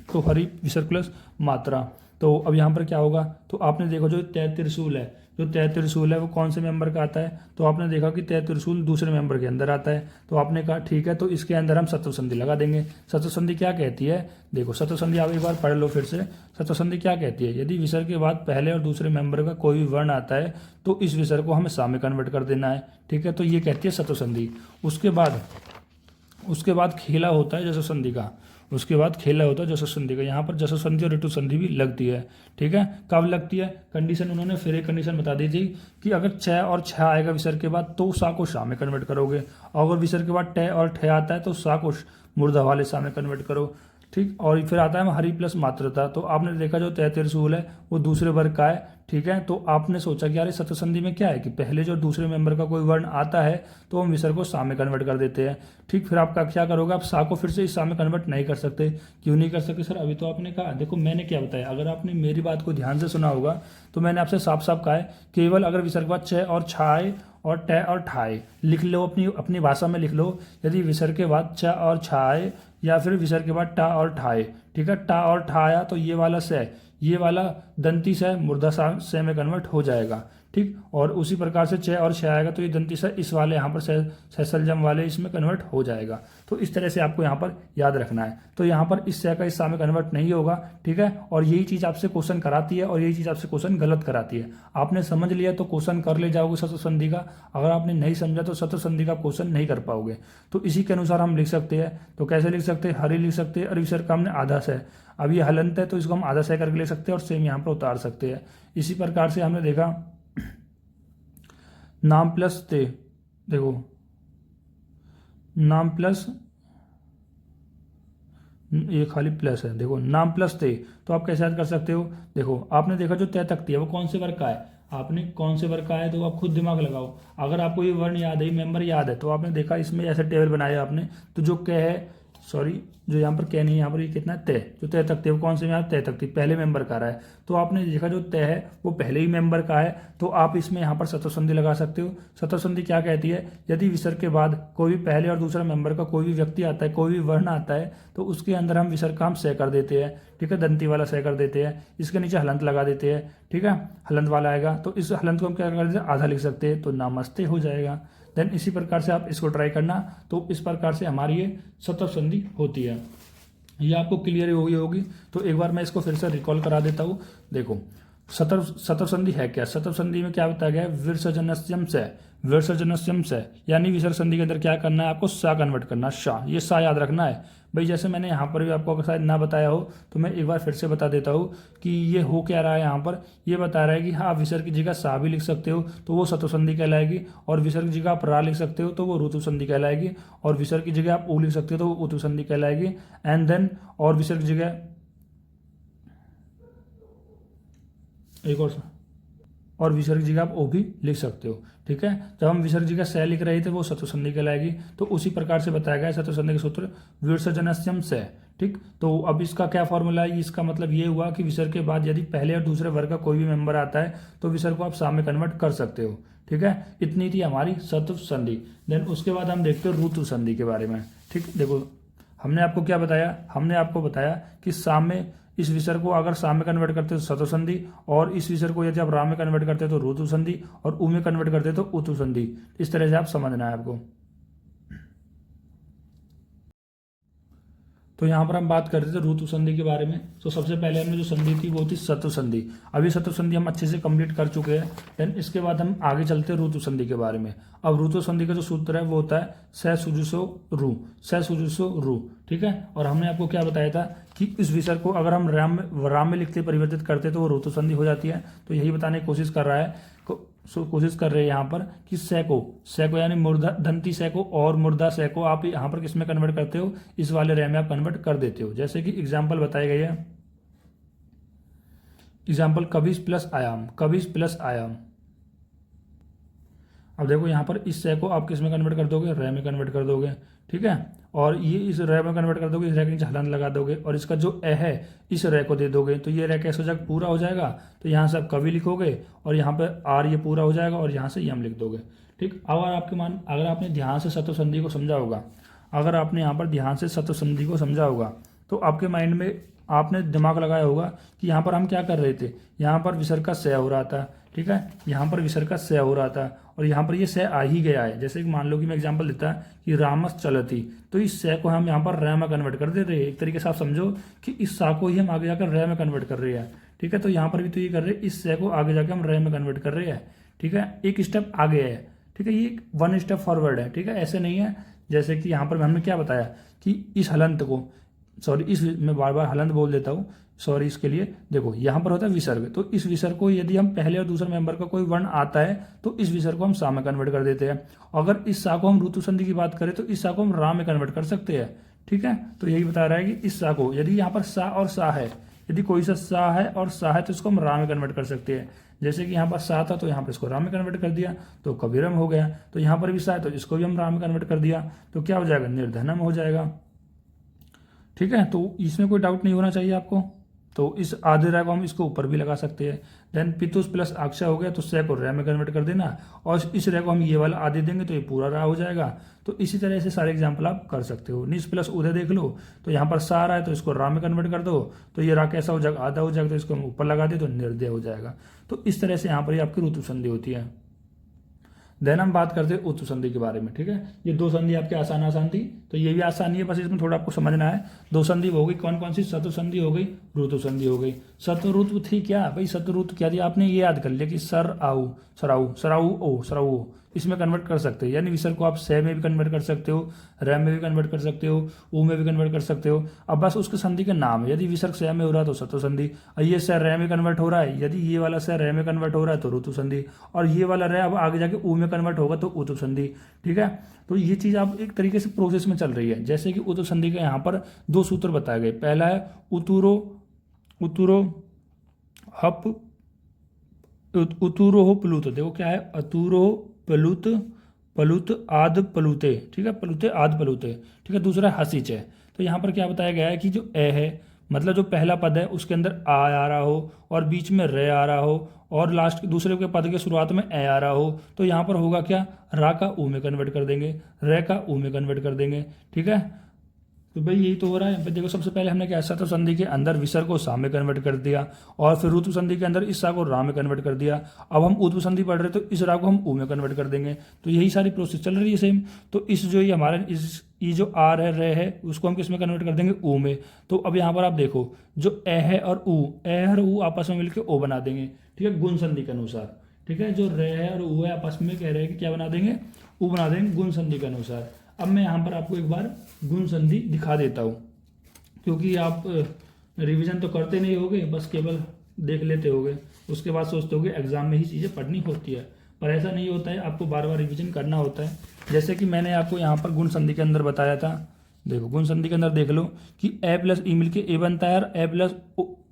तो हरि विसर्ग प्लस मात्रा, तो अब यहाँ पर क्या होगा, तो आपने देखो जो तय त्रिशूल है, जो तय त्रिशूल है वो कौन से मेंबर का आता है, तो आपने देखा कि तय त्रिशूल दूसरे मेंबर के अंदर आता है। तो आपने कहा ठीक है, तो इसके अंदर हम सत्व संधि लगा देंगे। सत्व संधि क्या कहती है, देखो सत्व संधि आप एक बार पढ़ लो फिर से। सत्व संधि क्या कहती है, यदि विसर्ग के बाद पहले और दूसरे मेंबर का कोई भी वर्ण आता है तो इस विसर्ग को हमें सा में कन्वर्ट कर देना है। ठीक है, तो ये कहती है सत्व संधि। उसके बाद खेला होता है जसव संधि का, उसके बाद खेला होता है जसव संधि का। यहाँ पर जसव संधि और ऋतु संधि भी लगती है। ठीक है, कब लगती है, कंडीशन उन्होंने फिर एक कंडीशन बता दी थी कि अगर छ और छ आएगा विसर्ग के बाद तो सा को शा में कन्वर्ट करोगे, और अगर विसर्ग के बाद ट और ठ आता है तो सा को मूर्धा वाले सा में कन्वर्ट करो। ठीक, और फिर आता है हरि प्लस मात्रता। तो आपने देखा जो तय त्रिशूल है वो दूसरे वर्ग का है। ठीक है, तो आपने सोचा कि यार सत्व संधि में क्या है कि पहले जो दूसरे मेंबर का कोई वर्ण आता है तो हम विसर्ग को सा में कन्वर्ट कर देते हैं। ठीक, फिर आपका क्या करोगे, आप सा को फिर से इस सा में कन्वर्ट नहीं कर सकते। क्यों नहीं कर सकते सर, अभी तो आपने कहा, देखो मैंने क्या बताया, अगर आपने मेरी बात को ध्यान से सुना होगा तो मैंने आपसे साफ साफ कहा है केवल अगर विसर्ग के बाद छ और छ आए और ट और ठाए लिख लो, अपनी अपनी भाषा में लिख लो। यदि विसर्ग के बाद छ और छ आए या फिर विसर्ग के बाद टा और ठाए, ठीक है, टा और ठा आया तो ये वाला से, ये वाला दंती से मुर्दा से में कन्वर्ट हो जाएगा। ठीक, और उसी प्रकार से च और छ आएगा तो ये दंती से इस वाले यहाँ पर सैसलजम वाले इसमें कन्वर्ट हो जाएगा। तो इस तरह से आपको यहाँ पर याद रखना है। तो यहाँ पर इस से का इस सा में कन्वर्ट नहीं होगा। ठीक है, और यही चीज़ आपसे क्वेश्चन कराती है और यही चीज़ आपसे क्वेश्चन गलत कराती है। आपने समझ लिया तो क्वेश्चन कर ले जाओगे सत्व संधि का, अगर आपने नहीं समझा तो सत्व संधि का क्वेश्चन नहीं कर पाओगे। तो इसी के अनुसार हम लिख सकते हैं। तो कैसे लिख सकते हैं, हरि लिख सकते हैं और विसर्ग का हमने आधा से, अब ये हलंत है तो इसको हम आधा से करके ले सकते हैं और सेम यहाँ पर उतार सकते हैं। इसी प्रकार से हमने देखा नाम प्लस ते, देखो नाम प्लस, ये खाली प्लस है, देखो नाम प्लस ते, तो आप कैसे याद कर सकते हो, देखो आपने देखा जो तय तख्ती है वो कौन से वर्ग का है, आपने कौन से वर्ग का है तो आप खुद दिमाग लगाओ। अगर आपको ये वर्ण याद है, मेंबर याद है, तो आपने देखा इसमें ऐसे टेबल बनाया आपने, तो जो क है, सॉरी जो यहाँ पर कह नहीं है, यहाँ पर ये कितना तय, जो तय तख्ती है वो कौन से में यहाँ तय तख्ती पहले मेंबर का रहा है। तो आपने देखा जो तय है वो पहले ही मेंबर का है, तो आप इसमें यहाँ पर सत्व संधि लगा सकते हो। सत्व संधि क्या कहती है, यदि विसर्ग के बाद कोई भी पहले और दूसरा मेंबर का कोई भी व्यक्ति आता है, कोई भी वर्ण आता है, तो उसके अंदर हम विसर्ग का हम सह कर देते हैं। ठीक है, दंती वाला सह कर देते हैं, इसके नीचे हलंत लगा देते हैं। ठीक है, हलंत वाला आएगा तो इस हलंत को हम क्या कर देते हैं, आधा लिख सकते हैं, तो नामस्ते हो जाएगा। देन इसी प्रकार से आप इसको ट्राई करना। तो इस प्रकार से हमारी ये सत्व संधि होती है। ये आपको क्लियर होगी। तो एक बार मैं इसको फिर से रिकॉल करा देता हूँ। देखो सत्व संधि है क्या, सत्व संधि में क्या बताया गया है, विसर्जनस्यम से, विसर्जनस्यम से, यानी विसर्ग संधि के अंदर क्या करना है, आपको सा कन्वर्ट करना, शा, ये सा याद रखना है भाई। जैसे मैंने यहाँ पर भी आपको अगर शायद ना बताया हो तो मैं एक बार फिर से बता देता हूँ कि ये हो क्या रहा है। यहाँ पर ये बता रहा है कि हाँ विसर्ग की जगह सा भी लिख सकते हो तो वो सत्व संधि कहलाएगी, और विसर्ग की जगह आप रा लिख सकते हो तो वो ऋतु संधि कहलाएगी, और विसर्ग की जगह आप ऊ लिख सकते हो तो वो ऋतु संधि कहलाएगी। एंड देन और विसर्ग की जगह एक और विसर्ग जी का आप ओ भी लिख सकते हो। ठीक है, जब हम विसर्ग जी का सह लिख रहे थे वो सत्व संधि कहलाएगी। तो उसी प्रकार से बताया गया सत्व संधि के सूत्र विसर्जनस्यम से। ठीक, तो अब इसका क्या फॉर्मूला है, इसका मतलब ये हुआ कि विसर्ग के बाद यदि पहले और दूसरे वर्ग का कोई भी मेंबर आता है तो विसर्ग को आप सा में कन्वर्ट कर सकते हो। ठीक है, इतनी थी हमारी सत्व संधि। देन उसके बाद हम देखते हो ऋतु संधि के बारे में। ठीक, देखो हमने आपको क्या बताया, हमने आपको बताया कि सा में इस विसर्ग को अगर सा में कन्वर्ट करते हो तो सत्व संधि, और इस विसर्ग को यदि आप रा में कन्वर्ट करते हो तो ऋतु संधि, और उ में कन्वर्ट करते हो तो ऋतु संधि। इस तरह से आप समझना है आपको। तो यहाँ पर हम बात कर रहे थे ऋतु संधि के बारे में। तो सबसे पहले हमने जो संधि थी वो थी सत्व संधि। अभी सत्व संधि हम अच्छे से कंप्लीट कर चुके हैं। देन इसके बाद हम आगे चलते हैं ऋतु संधि के बारे में। अब ऋतु संधि का जो सूत्र है वो होता है स सुजुसो रू, स सुजुसो रू। ठीक है, और हमने आपको क्या बताया था कि इस विसर्ग को अगर हम राम में लिखते परिवर्तित करते तो वो ऋतु संधि हो जाती है। तो यही बताने की कोशिश कर रहा है, कोशिश कर रहे हैं यहाँ पर कि सैको यानी मुर्दा दंती सैको और मुर्दा सैको आप यहाँ पर किस में कन्वर्ट करते हो, इस वाले रे में आप कन्वर्ट कर देते हो। जैसे कि एग्जाम्पल बताए गए हैं, एग्जाम्पल कविश प्लस आयाम, कविश प्लस आयाम। अब देखो यहाँ पर इस सै को आप किस में कन्वर्ट कर दोगे, रे में कन्वर्ट कर दोगे। ठीक है, और ये इस रे में कन्वर्ट कर दोगे, इस रे के नीचे हलंत लगा दोगे, और इसका जो ए है इस रे को दे दोगे, तो ये रे कैसे हो जाएगा, पूरा हो जाएगा। तो यहाँ से आप कवि लिखोगे और यहाँ पे आर ये पूरा हो जाएगा, और यहाँ से यम लिख दोगे। ठीक, अगर आपने ध्यान से सत्व संधि को समझा होगा, अगर आपने यहाँ पर ध्यान से सत्व संधि को समझा होगा तो आपके माइंड में आपने दिमाग लगाया होगा कि यहाँ पर हम क्या कर रहे थे, यहाँ पर विसर्ग का स हो रहा था, ठीक है, यहाँ पर विसर्ग का स हो रहा था और यहाँ पर ये स आ ही गया है। जैसे कि मान लो कि मैं एग्जांपल देता कि रामस चलती, तो इस स को हम यहाँ पर रै में कन्वर्ट कर दे रहे हैं। एक तरीके से आप समझो कि इस सा को ही हम आगे जाकर रै में कन्वर्ट कर रहे हैं, ठीक है। तो यहाँ पर भी तो ये कर रहे हैं, इस स को आगे जाकर हम रै में कन्वर्ट कर रहे हैं, ठीक है, एक स्टेप आगे है, ठीक है, ये वन स्टेप फॉरवर्ड है, ठीक है। ऐसे नहीं है जैसे कि यहाँ पर हमने क्या बताया कि इस हलंत को, सॉरी इस, मैं बार बार हलंत बोल देता हूँ, सॉरी इसके लिए। देखो यहाँ पर होता है विसर्ग, तो इस विसर्ग को यदि हम पहले और दूसरे मेंबर का कोई वर्ण आता है तो इस विसर्ग को हम सा में कन्वर्ट कर देते हैं। अगर इस सा को हम ऋतु संधि की बात करें तो इस सा को हम रा में कन्वर्ट कर सकते हैं, ठीक है। तो यही बता रहा है कि इस सा को यदि यहाँ पर सा और सा है, यदि कोई सा है और सा है तो इसको हम रा में कन्वर्ट कर सकते हैं। जैसे कि यहाँ पर सा था तो यहाँ पर इसको रा में कन्वर्ट कर दिया तो कबीरम हो गया। तो यहाँ पर भी सा है तो इसको भी हम रा में कन्वर्ट कर दिया तो क्या हो जाएगा, निर्धनम हो जाएगा, ठीक है। तो इसमें कोई डाउट नहीं होना चाहिए आपको। तो इस आधे रा को हम इसको ऊपर भी लगा सकते हैं। देन पितुस प्लस अक्षय हो गया तो स को रै में कन्वर्ट कर देना और इस रै को हम ये वाला आधे देंगे तो ये पूरा रा हो जाएगा। तो इसी तरह से सारे एग्जाम्पल आप कर सकते हो। निस प्लस उदय देख लो तो यहाँ पर सा आ रहा है तो इसको रा में कन्वर्ट कर दो तो ये रा कैसा हो जाएगा, आधा हो जाएगा, तो इसको हम ऊपर लगा दे तो निर्दय हो जाएगा। तो इस तरह से यहाँ पर आपकी ऋतु संधि होती है। देन हम बात करते हैं उत्तु संधि के बारे में, ठीक है। ये दो संधि आपकी आसान थी, तो ये भी आसानी है, बस इसमें थोड़ा आपको समझना है। दो संधि हो गई, कौन कौन सी, शत्रु संधि हो गई, ऋतु संधि हो गई। शत्रु ऋतु थी क्या भाई, शत्रु ऋतु क्या थी, आपने ये याद कर लिया कि सर आऊ सराऊ सराऊ ओ सराऊ, इसमें कन्वर्ट कर सकते हो। यानी विसर्ग को आप से में भी कन्वर्ट कर सकते हो, रैम में भी कन्वर्ट कर सकते हो, ऊ में भी कन्वर्ट कर सकते हो। अब बस उसके संधि के नाम है, यदि विसर्ग से में हो रहा है तो शत्रु संधि, और ये से रै में कन्वर्ट हो रहा है, यदि ये वाला से रै में कन्वर्ट हो रहा है तो ऋतु संधि, और ये वाला रै अब आगे जाके ऊ में कन्वर्ट होगा तो उत्तु संधि, ठीक है। तो ये चीज आप एक तरीके से प्रोसेस में चल रही है। जैसे कि उत्तु संधि के यहाँ पर दो सूत्र बताए गए। पहला है उतुरो उतुरो हप उतुरो हो प्लुत, देखो क्या है, अतुरो प्लुत पलुत आद पलुते, ठीक है, पलुते आद पलुते, ठीक है। दूसरा हसीच है। तो यहाँ पर क्या बताया गया है कि जो ए है, मतलब जो पहला पद है उसके अंदर आ रहा हो और बीच में रे आ रहा हो और लास्ट दूसरे के पद के शुरुआत में ए आ रहा हो, तो यहाँ पर होगा क्या, रा का ऊ में कन्वर्ट कर देंगे, रे का ऊ में कन्वर्ट कर देंगे, ठीक है। तो भाई यही तो हो रहा है। देखो सबसे पहले हमने क्या, शत्रु संधि के अंदर विसर्ग को सा में कन्वर्ट कर दिया और फिर ऋतु संधि के अंदर इस सा को रा में कन्वर्ट कर दिया। अब हम उत्तु संधि पढ़ रहे तो इस रा को हम ऊ में कन्वर्ट कर देंगे। तो यही सारी प्रोसेस चल रही है सेम। तो इस जो ये हमारे इस ये जो आर है रे है उसको हम किस में कन्वर्ट कर देंगे, ऊ में। तो अब यहाँ पर आप देखो जो ए है और ऊ आपस में मिलकर ओ बना देंगे, ठीक है, गुण संधि के अनुसार, ठीक है। जो रे है और ऊ है आपस में कह रहे हैं कि क्या बना देंगे, ऊ बना देंगे गुण संधि के अनुसार। अब मैं यहाँ पर आपको एक बार गुण संधि दिखा देता हूँ, क्योंकि आप रिवीजन तो करते नहीं होगे, बस केवल देख लेते होगे, उसके बाद सोचते होगे एग्जाम में ही चीज़ें पढ़नी होती है, पर ऐसा नहीं होता है, आपको बार बार रिवीजन करना होता है। जैसे कि मैंने आपको यहाँ पर गुण संधि के अंदर बताया था, देखो गुण संधि के अंदर देख लो कि ए प्लस ई मिलके ए बनता है और ए प्लस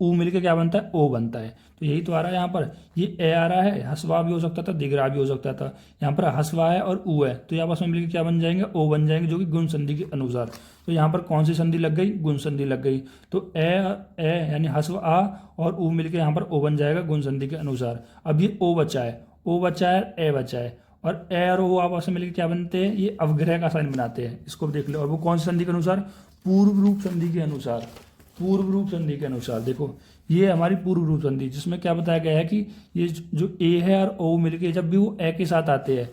ऊ मिलके क्या बनता है, ओ बनता है। तो यही तो आ रहा है यहाँ पर, ये ए आ रहा है, हसवा भी हो सकता था, दिगरा भी हो सकता था। यहाँ पर हसवा है और ऊ है, तो ये आपस में मिलकर क्या बन जाएंगे, ओ बन जाएंगे, जो कि गुण संधि के अनुसार। तो यहाँ पर कौन सी संधि लग गई, गुण संधि लग गई। तो ए यानी हस्व आ और ऊ मिलकर यहाँ पर ओ बन जाएगा गुण संधि के अनुसार। अब ये ओ बचा है, ओ बचा है, ए बचा है, और ए और ओ आपस में मिलकर क्या बनते हैं, ये अवग्रह का साइन बनाते हैं। इसको देख लो। और वो कौन सी संधि के अनुसार, पूर्व रूप संधि के अनुसार, पूर्व रूप संधि के अनुसार। देखो ये हमारी पूर्व रूप संधि, जिसमें क्या बताया गया है कि ये जो ए है और ओ मिलके जब भी वो ए के साथ आते हैं,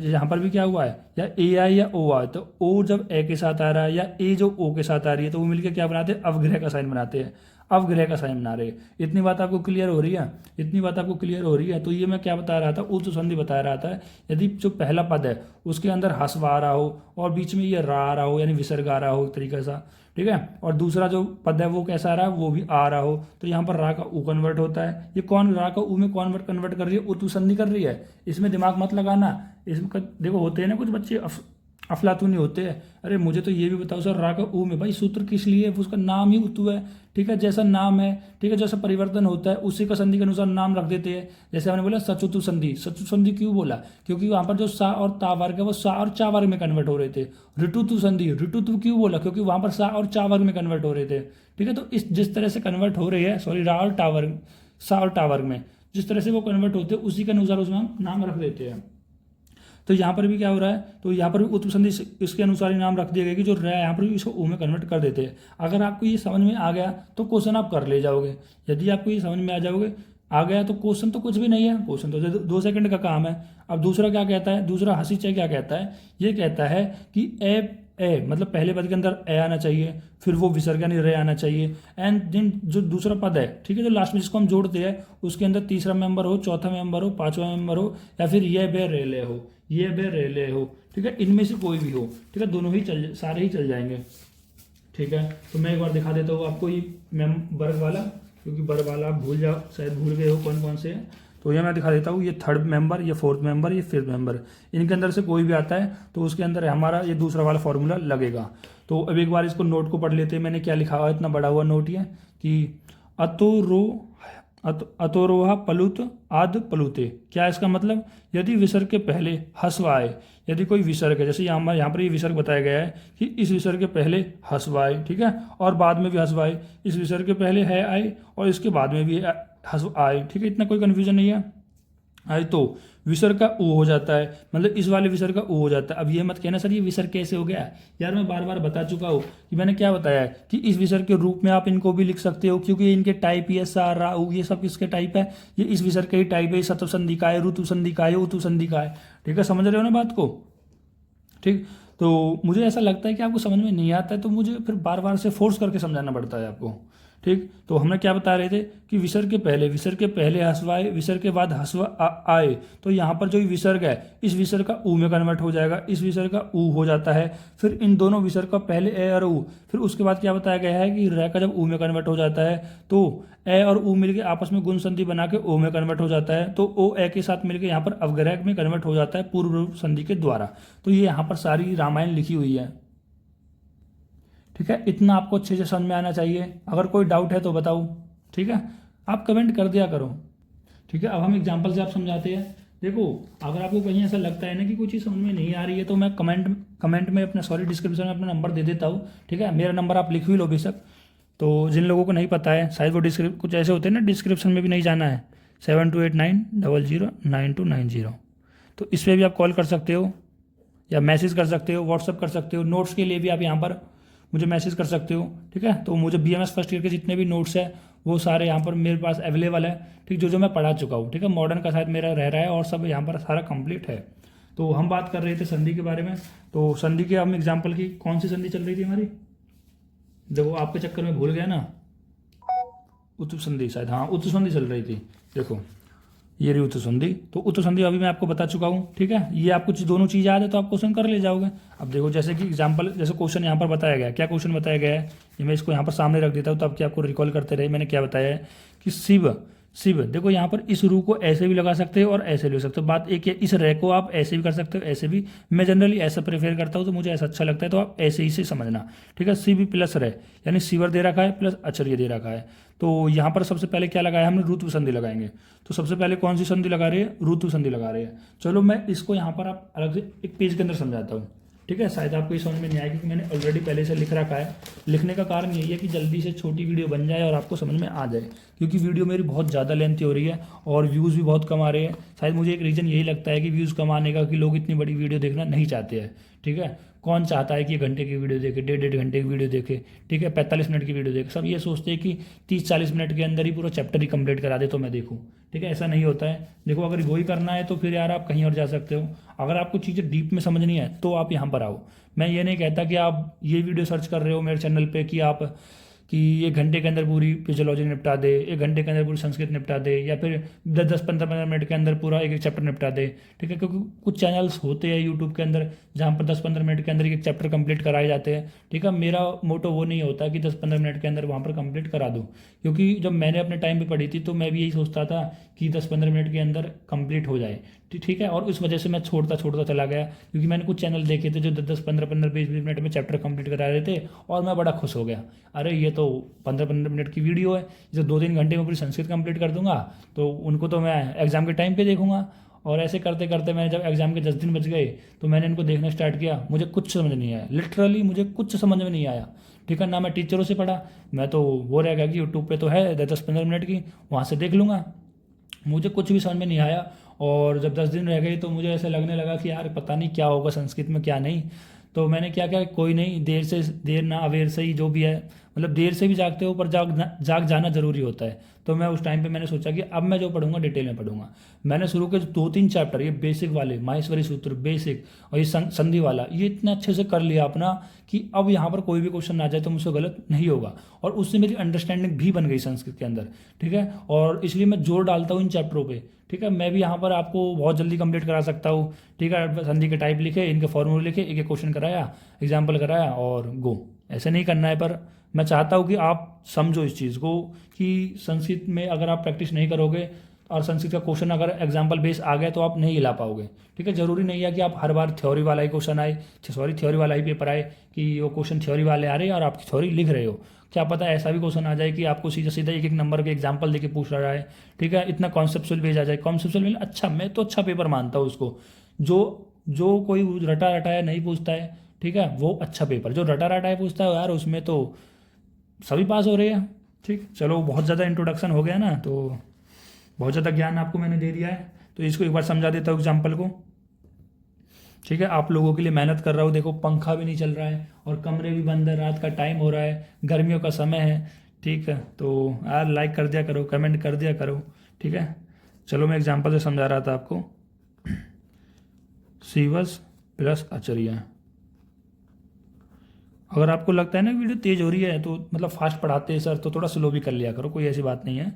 यहाँ पर भी क्या हुआ है, या ए आए या ओ आए, तो ओ जब ए के साथ आ रहा है या ए जो ओ के साथ आ रही है तो वो मिलकर क्या बनाते हैं, अवग्रह का साइन बनाते हैं, अवग्रह का साइन बना रहे हैं। इतनी बात आपको क्लियर हो रही है, इतनी बात आपको क्लियर हो रही है। तो ये मैं क्या बता रहा था, उत्तु संधि बता रहा था। यदि जो पहला पद है उसके अंदर हस्व आ रहा हो और बीच में ये रा आ रहा हो, यानी विसर्ग आ रहा हो एक तरीके से, ठीक है, और दूसरा जो पद है वो कैसा आ रहा है, वो भी आ रहा हो, तो यहाँ पर रा का ऊ कन्वर्ट होता है। ये कौन रा का ऊ में कन्वर्ट कर रही है, उत्तु संधि कर रही है। इसमें दिमाग मत लगाना, इसमें देखो होते हैं ना कुछ बच्चे अफलातूनी होते हैं, अरे मुझे तो ये भी बताओ सर रा का ऊ में, भाई सूत्र किस लिए, उसका नाम ही उत्तु है, ठीक है, जैसा नाम है, ठीक है, जैसा परिवर्तन होता है उसी का संधि के अनुसार नाम रख देते हैं। जैसे हमने बोला सचुतु संधि, सचुतु संधि क्यों बोला, क्योंकि वहां पर जो सा और ता वर्ग है वो सा और चा वर्ग में कन्वर्ट हो रहे थे। ऋतुतु संधि, ऋतुतु क्यों बोला, क्योंकि वहां पर सा और चा वर्ग में कन्वर्ट हो रहे थे, ठीक है। तो इस जिस तरह से कन्वर्ट हो रही है, सॉरी रा और टा वर्ग, सा और टा वर्ग में जिस तरह से वो कन्वर्ट होते हैं उसी के अनुसार उसमें हम नाम रख देते हैं। तो यहाँ पर भी क्या हो रहा है, तो यहाँ पर भी उत्तम संधि इसके अनुसार ही नाम रख दिया गया कि जो र है यहाँ पर भी इसको ऊ में कन्वर्ट कर देते हैं। अगर आपको ये समझ में आ गया तो क्वेश्चन आप कर ले जाओगे। यदि आपको ये समझ में आ गया तो क्वेश्चन तो कुछ भी नहीं है, क्वेश्चन तो 2 सेकंड का काम है। अब दूसरा क्या कहता है, दूसरा हसीचे क्या कहता है, ये कहता है कि ए मतलब पहले पद के अंदर ए आना चाहिए, फिर वो विसर्ग यानी रे आना चाहिए, एंड देन जो दूसरा पद है, ठीक है, जो लास्ट में जिसको हम जोड़ते हैं उसके अंदर तीसरा मेंबर हो, चौथा मेंबर हो, पांचवा मेंबर हो, या फिर ये बे रेले हो, ये बे रेले हो, ठीक है, इनमें से कोई भी हो, ठीक है, दोनों ही सारे ही चल जाएंगे। ठीक है, तो मैं एक बार दिखा देता हूँ आपको ये वर्ग वाला, क्योंकि वर्ग वाला आप भूल जाओ, शायद भूल गए हो कौन कौन से हैं। तो ये मैं दिखा देता हूँ, ये थर्ड मेंबर, ये फोर्थ मेंबर, ये फिफ्थ मेंबर, इनके अंदर से कोई भी आता है तो उसके अंदर हमारा ये दूसरा वाला फॉर्मूला लगेगा। तो अब एक बार इसको नोट को पढ़ लेते हैं। मैंने क्या लिखा हुआ है, इतना बड़ा हुआ नोट ये कि अतोरोहा पलुत आद पलुते। क्या इसका मतलब, यदि विसर्ग के पहले हस्व आए, यदि कोई विसर्ग है, जैसे यहाँ पर ये विसर्ग बताया गया है कि इस विसर्ग के पहले हस्व आए, ठीक है, और बाद में भी हस्व आए, इस विसर्ग के पहले है आए और इसके बाद में भी हस्व आए, ठीक है, इतना कोई कन्फ्यूजन नहीं है। आए तो विसर्ग का ऊ हो जाता है, मतलब इस वाले विसर्ग का ऊ हो जाता है। अब ये मत कहना सर ये विसर्ग कैसे हो गया यार, मैं बार बार बता चुका हूँ कि मैंने क्या बताया है कि इस विसर्ग के रूप में आप इनको भी लिख सकते हो, क्योंकि इनके टाइप ये सा रा ऊ ये सब किसके टाइप है, ये इस विसर्ग के ही टाइप है, सत्व संधि का है, ऋतु संधि का है, उतु संधि का है। ठीक है, समझ रहे हो ना बात को। ठीक, तो मुझे ऐसा लगता है कि आपको समझ में नहीं आता है तो मुझे फिर बार बार से फोर्स करके समझाना पड़ता है आपको। ठीक, तो हमने क्या बता रहे थे कि विसर्ग के पहले हस्व आए, विसर्ग के बाद हस्व आए, तो यहाँ पर जो विसर्ग है इस विसर्ग का ऊ में कन्वर्ट हो जाएगा, इस विसर्ग का ऊ हो जाता है, फिर इन दोनों विसर्ग का पहले ए और ऊ, फिर उसके बाद क्या बताया गया है कि र का जब ऊ में कन्वर्ट हो जाता है तो ए और ऊ मिलके आपस में गुण संधि बना के ओ में कन्वर्ट हो जाता है, तो ओ ए के साथ मिलके यहाँ पर अवग्रह में कन्वर्ट हो जाता है पूर्व रूप संधि के द्वारा। तो ये यहाँ पर सारी रामायण लिखी हुई है। ठीक है, इतना आपको अच्छे से समझ में आना चाहिए। अगर कोई डाउट है तो बताओ, ठीक है, आप कमेंट कर दिया करो। ठीक है, अब हम एग्जांपल से आप समझाते हैं। देखो, अगर आपको कहीं ऐसा लगता है ना कि कोई चीज़ समझ में नहीं आ रही है तो मैं कमेंट में अपना डिस्क्रिप्शन में अपना नंबर दे देता हूँ। ठीक है, मेरा नंबर आप लिख भी लो बेशक। तो जिन लोगों को नहीं पता है, शायद वो कुछ ऐसे होते हैं ना, डिस्क्रिप्शन में भी नहीं जाना है, 7289009290, तो इस पर भी आप कॉल कर सकते हो या मैसेज कर सकते हो, व्हाट्सअप कर सकते हो। नोट्स के लिए भी आप यहाँ पर मुझे मैसेज कर सकते हो। ठीक है, तो मुझे BMS फर्स्ट ईयर के जितने भी नोट्स हैं वो सारे यहाँ पर मेरे पास अवेलेबल है। ठीक, जो मैं पढ़ा चुका हूँ। ठीक है, मॉडर्न का शायद मेरा रह रहा है और सब यहाँ पर सारा कंप्लीट है। तो हम बात कर रहे थे संधि के बारे में। तो संधि के हम एग्जाम्पल की कौन सी संधि चल रही थी हमारी, देखो आपके चक्कर में भूल गया ना, उत्तु संधि शायद, हाँ उत्तु संधि चल रही थी। देखो ये रही उत्तु संधि, तो उत्तु संधि अभी मैं आपको बता चुका हूँ। ठीक है, ये आपको दोनों चीज़ याद है तो आप क्वेश्चन कर ले जाओगे। अब देखो जैसे कि एग्जांपल, जैसे क्वेश्चन यहाँ पर बताया गया, क्या क्वेश्चन बताया गया है, ये मैं इसको यहाँ पर सामने रख देता हूँ तो आपके आपको रिकॉल करते रहे। मैंने क्या बताया है कि शिव देखो यहाँ पर इस रू को ऐसे भी लगा सकते हो और ऐसे भी लगा सकते हो। बात एक है, इस रे को आप ऐसे भी कर सकते हो, ऐसे भी। मैं जनरली ऐसा प्रेफर करता हूँ तो मुझे ऐसा अच्छा लगता है, तो आप ऐसे ही से समझना। ठीक है, शिव प्लस रे यानी शिवर दे रखा है प्लस आचार्य दे रखा है। तो यहाँ पर सबसे पहले क्या लगाया हमने, ऋतु संधि लगाएंगे। तो सबसे पहले कौन सी संधि लगा रहे हैं, ऋतु संधि लगा रहे हैं। चलो मैं इसको यहाँ पर आप अलग से एक पेज के अंदर समझाता हूँ। ठीक है, शायद आपको ये समझ में नहीं आएगा क्योंकि मैंने ऑलरेडी पहले से लिख रखा है। लिखने का कारण यही है कि जल्दी से छोटी वीडियो बन जाए और आपको समझ में आ जाए, क्योंकि वीडियो मेरी बहुत ज़्यादा लेंथी हो रही है और व्यूज़ भी बहुत कम आ रहे हैं। शायद मुझे एक रीज़न यही लगता है कि व्यूज़ कम आने का, कि लोग इतनी बड़ी वीडियो देखना नहीं चाहते हैं। ठीक है, कौन चाहता है कि 1 घंटे की वीडियो देखे, 1.5 घंटे की वीडियो देखे, ठीक है, 45 मिनट की वीडियो देखे। सब ये सोचते हैं कि 30-40 मिनट के अंदर ही पूरा चैप्टर ही कंप्लीट करा दे तो मैं देखूँ। ठीक है, ऐसा नहीं होता है। देखो अगर वही करना है तो फिर यार आप कहीं और जा सकते हो। अगर आपको चीज़ें डीप में समझनी है तो आप यहाँ पर आओ। मैं ये नहीं कहता कि आप ये वीडियो सर्च कर रहे हो मेरे चैनल पे कि 1 घंटे के अंदर पूरी फिजियोलॉजी निपटा दे, 1 घंटे के अंदर पूरी संस्कृत निपटा दे, या फिर 10-15 मिनट के अंदर पूरा एक चैप्टर निपटा दे। ठीक है, क्योंकि कुछ चैनल्स होते हैं यूट्यूब के अंदर जहाँ पर 10-15 मिनट के अंदर एक चैप्टर कंप्लीट कराए जाते हैं। ठीक है, मेरा मोटो वो नहीं होता कि 10-15 मिनट के अंदर वहाँ पर कंप्लीट करा दूँ, क्योंकि जब मैंने अपने टाइम पर पढ़ी थी तो मैं भी यही सोचता था कि 10-15 मिनट के अंदर कंप्लीट हो जाए। ठीक है, और उस वजह से मैं छोड़ता चला गया, क्योंकि मैंने कुछ चैनल देखे थे जो 10-15 20 मिनट में चैप्टर कंप्लीट करा रहे थे और मैं बड़ा खुश हो गया। अरे ये तो 15 मिनट की वीडियो है, जो 2-3 घंटे में पूरी संस्कृत कंप्लीट कर दूंगा, तो उनको तो मैं एग्जाम के टाइम पे देखूंगा। और ऐसे करते करते मैंने जब एग्जाम के 10 दिन बच गए तो मैंने इनको देखना स्टार्ट किया। मुझे कुछ समझ नहीं आया, लिटरली मुझे कुछ समझ में नहीं आया। ठीक है, ना मैं टीचरों से पढ़ा, मैं तो वो रह गया कि यूट्यूब पे तो है 10-15 मिनट की, वहाँ से देख लूँगा। मुझे कुछ भी समझ में नहीं आया और जब 10 दिन रह गए तो मुझे ऐसे लगने लगा कि यार पता नहीं क्या होगा संस्कृत में क्या नहीं। तो मैंने क्या किया, कोई नहीं, देर ना अवेर से ही जो भी है, मतलब देर से भी जागते हो पर जाग जाना जरूरी होता है। तो मैं उस टाइम पे मैंने सोचा कि अब मैं जो पढ़ूंगा डिटेल में पढ़ूंगा। मैंने शुरू के 2-3 चैप्टर ये बेसिक वाले माहेश्वरी सूत्र बेसिक और ये संधि वाला ये इतना अच्छे से कर लिया अपना कि अब यहाँ पर कोई भी क्वेश्चन आ जाए तो मुझसे गलत नहीं होगा। और उससे मेरी अंडरस्टैंडिंग भी बन गई संस्कृत के अंदर, ठीक है। और इसलिए मैं जोर डालता हूँ इन चैप्टरों पे, ठीक है। मैं भी यहाँ पर आपको बहुत जल्दी कंप्लीट करा सकता हूँ, ठीक है। संधि के टाइप लिखे, इनके फॉर्मूले लिखे, एक एक क्वेश्चन कराया, एग्जाम्पल कराया और गो। ऐसे नहीं करना है, पर मैं चाहता हूँ कि आप समझो इस चीज़ को कि संस्कृत में अगर आप प्रैक्टिस नहीं करोगे और संस्कृत का क्वेश्चन अगर एग्जाम्पल बेस आ गया तो आप नहीं हिला पाओगे, ठीक है। जरूरी नहीं है कि आप हर बार थ्योरी वाला ही क्वेश्चन आए, थ्योरी वाला ही पेपर आए कि वो क्वेश्चन थ्योरी वाले आ रहे हैं और आप थ्योरी लिख रहे हो। क्या पता ऐसा भी क्वेश्चन आ जाए कि आपको सीधा सीधा एक एक नंबर के एग्जाम्पल देके पूछ रहा है, ठीक है। इतना कॉन्सेप्चुअल बेस आ जाए, कॉन्सेप्चुअल बेस अच्छा, मैं तो अच्छा पेपर मानता हूँ उसको। जो जो कोई रटा रटाया नहीं पूछता है, ठीक है, वो अच्छा पेपर। जो रटा रटाया पूछता है यार उसमें तो सभी पास हो रहे हैं, ठीक। चलो बहुत ज़्यादा इंट्रोडक्शन हो गया ना, तो बहुत ज़्यादा ज्ञान आपको मैंने दे दिया है, तो इसको एक बार समझा देता हूँ एग्जाम्पल को, ठीक है। आप लोगों के लिए मेहनत कर रहा हूँ, देखो पंखा भी नहीं चल रहा है और कमरे भी बंद है, रात का टाइम हो रहा है, गर्मियों का समय है, ठीक है। तो यार लाइक कर दिया करो, कमेंट कर दिया करो, ठीक है। चलो मैं एग्जाम्पल से समझा रहा था आपको। सीवस प्लस आचार्य। अगर आपको लगता है ना वीडियो तेज हो रही है तो मतलब फास्ट पढ़ाते हैं सर, तो थोड़ा स्लो भी कर लिया करो, कोई ऐसी बात नहीं है,